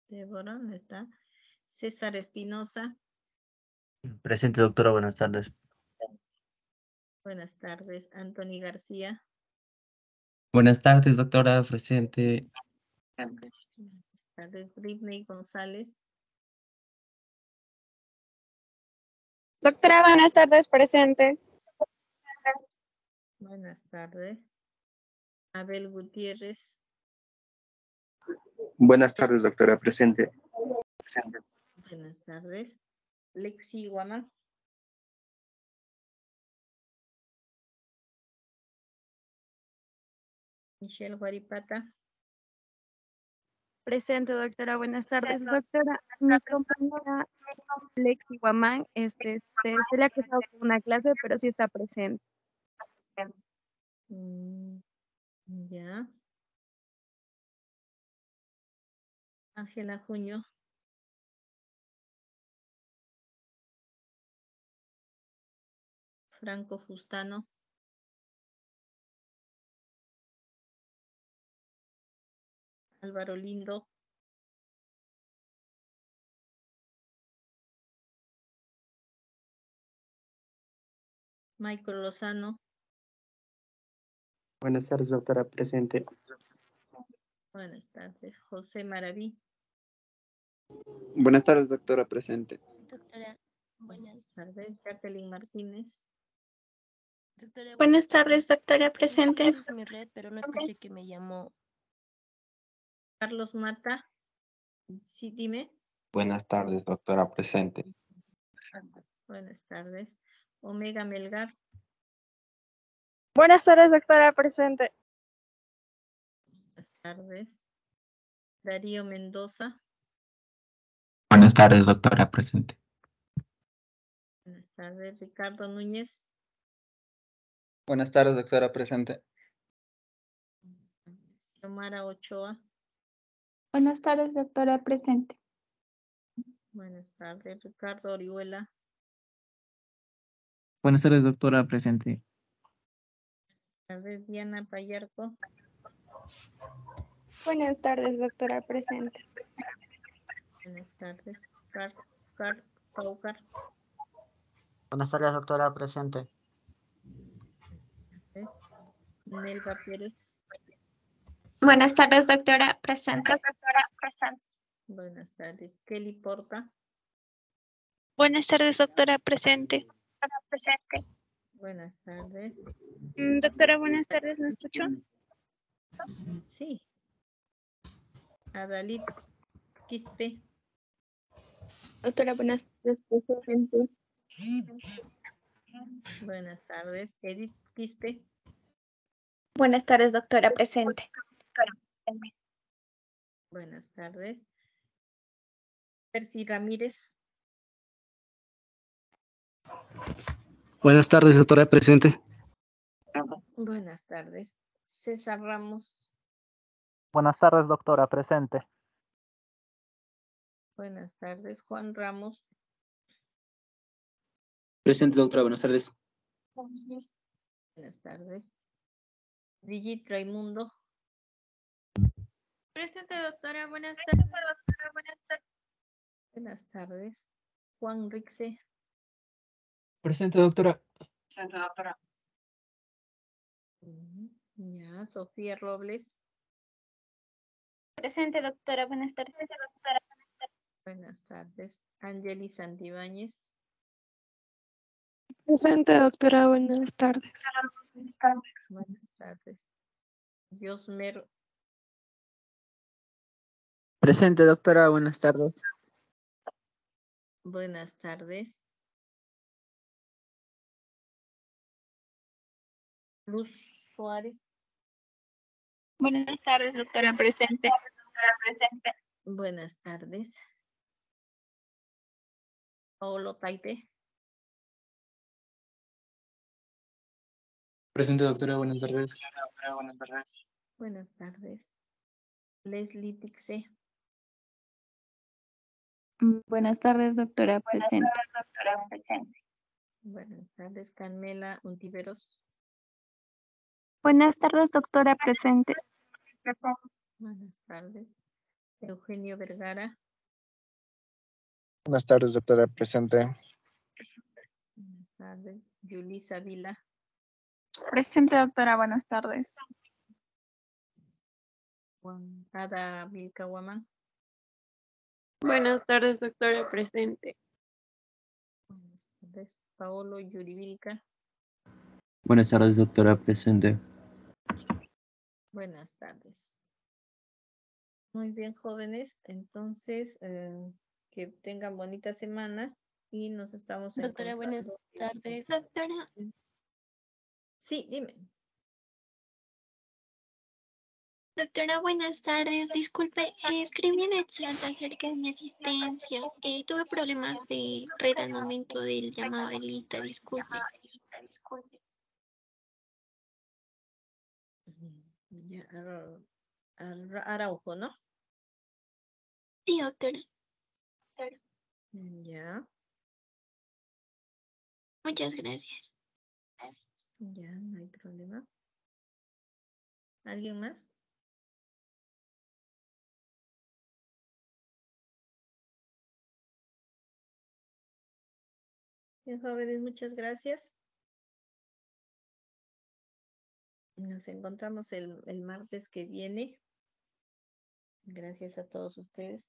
Débora, ¿dónde está? César Espinosa. Presente, doctora. Buenas tardes. Buenas tardes. Anthony García. Buenas tardes, doctora, presente. Buenas tardes. Britney González. Doctora, buenas tardes, presente. Buenas tardes. Abel Gutiérrez. Buenas tardes, doctora, presente. Buenas tardes. Lexi Guamán. Michelle Guaripata. Presente, doctora, buenas tardes. Doctora, mi compañera Lexi Guamán, se le ha cruzado con una clase, pero sí está presente. Ya. Ángela Juño. Franco Fustano. Álvaro Lindo. Michael Lozano. Buenas tardes, doctora. Presente. Buenas tardes. José Maraví. Buenas tardes, doctora. Presente. Doctora, Buenas tardes. Jacqueline Martínez. doctora, Buenas tardes, doctora. Presente. esa es mi red, pero no escuché que me llamó. Carlos Mata. Sí, dime. Buenas tardes, doctora. Presente. Buenas tardes. Omega Melgar. Buenas tardes, doctora. Presente. Buenas tardes. Darío Mendoza. Buenas tardes, doctora. Presente. Buenas tardes. Ricardo Núñez. Buenas tardes, doctora. Presente. Xiomara Ochoa. Buenas tardes, doctora. Presente. Buenas tardes. Ricardo Orihuela. Buenas tardes, doctora. Presente. Buenas tardes. Diana Payarco. Buenas tardes, doctora. Presente. Buenas tardes. Car Paucar. Buenas tardes, doctora. Presente. Nelva Pérez. Buenas tardes, doctora. Presente. Buenas tardes. Kelly Porta. Buenas tardes, doctora. Presente. Buenas tardes. Doctora, buenas tardes. ¿Me escuchó? Sí. Adalid Quispe. Doctora, buenas tardes. Presente. Buenas tardes. Edith Quispe. Buenas tardes, doctora. Presente. Buenas tardes. Percy Ramírez. Buenas tardes, doctora. Presente. Buenas tardes. César Ramos. Buenas tardes, doctora. Presente. Buenas tardes. Juan Ramos. Presente, doctora. Buenas tardes. Buenas tardes. Brigitte Raimundo. Presente, doctora. Buenas tardes. Buenas tardes. Juan Rixe. Presente, doctora. Ya. Sofía Robles. Presente, doctora. Buenas tardes. Buenas tardes. Angeli Santibáñez. Presente, doctora. Buenas tardes. Buenas tardes. Josmer. Presente, doctora. Buenas tardes. Buenas tardes. Luz Suárez. Buenas tardes, doctora. Presente. Buenas tardes. Paolo Taipe. Presente, doctora. Buenas tardes. Buenas tardes. Leslie Tixe. Buenas tardes, doctora. Presente. Buenas tardes. Carmela Untiveros. Buenas tardes, doctora. Presente. Buenas tardes. Eugenio Vergara. Buenas tardes, doctora. Presente. Buenas tardes. Yulisa Vila. Presente, doctora. Buenas tardes. Juan Ada Vilcahuamán. Buenas tardes, doctora. Presente. Buenas tardes. Paolo Yuribilca. Buenas tardes, doctora. Presente. Buenas tardes. Muy bien, jóvenes. Entonces, que tengan bonita semana y nos estamos Doctora, buenas encontrando. tardes. Doctora. Sí, dime. Doctora, buenas tardes. Disculpe, escribí en el chat acerca de mi asistencia. Tuve problemas de red al momento del llamado de lista. Disculpe. Ya, Araujo, ¿no? Sí, doctora. Ya, Muchas gracias. ya, no hay problema. ¿Alguien más? Bien, jóvenes, muchas gracias. Nos encontramos el martes que viene. Gracias a todos ustedes.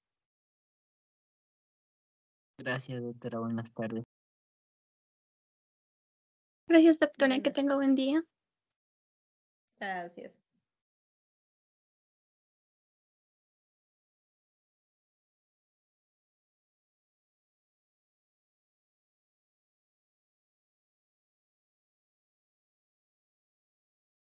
Gracias, doctora. Buenas tardes. Gracias, doctora. Que Buenas tenga buen día. Gracias.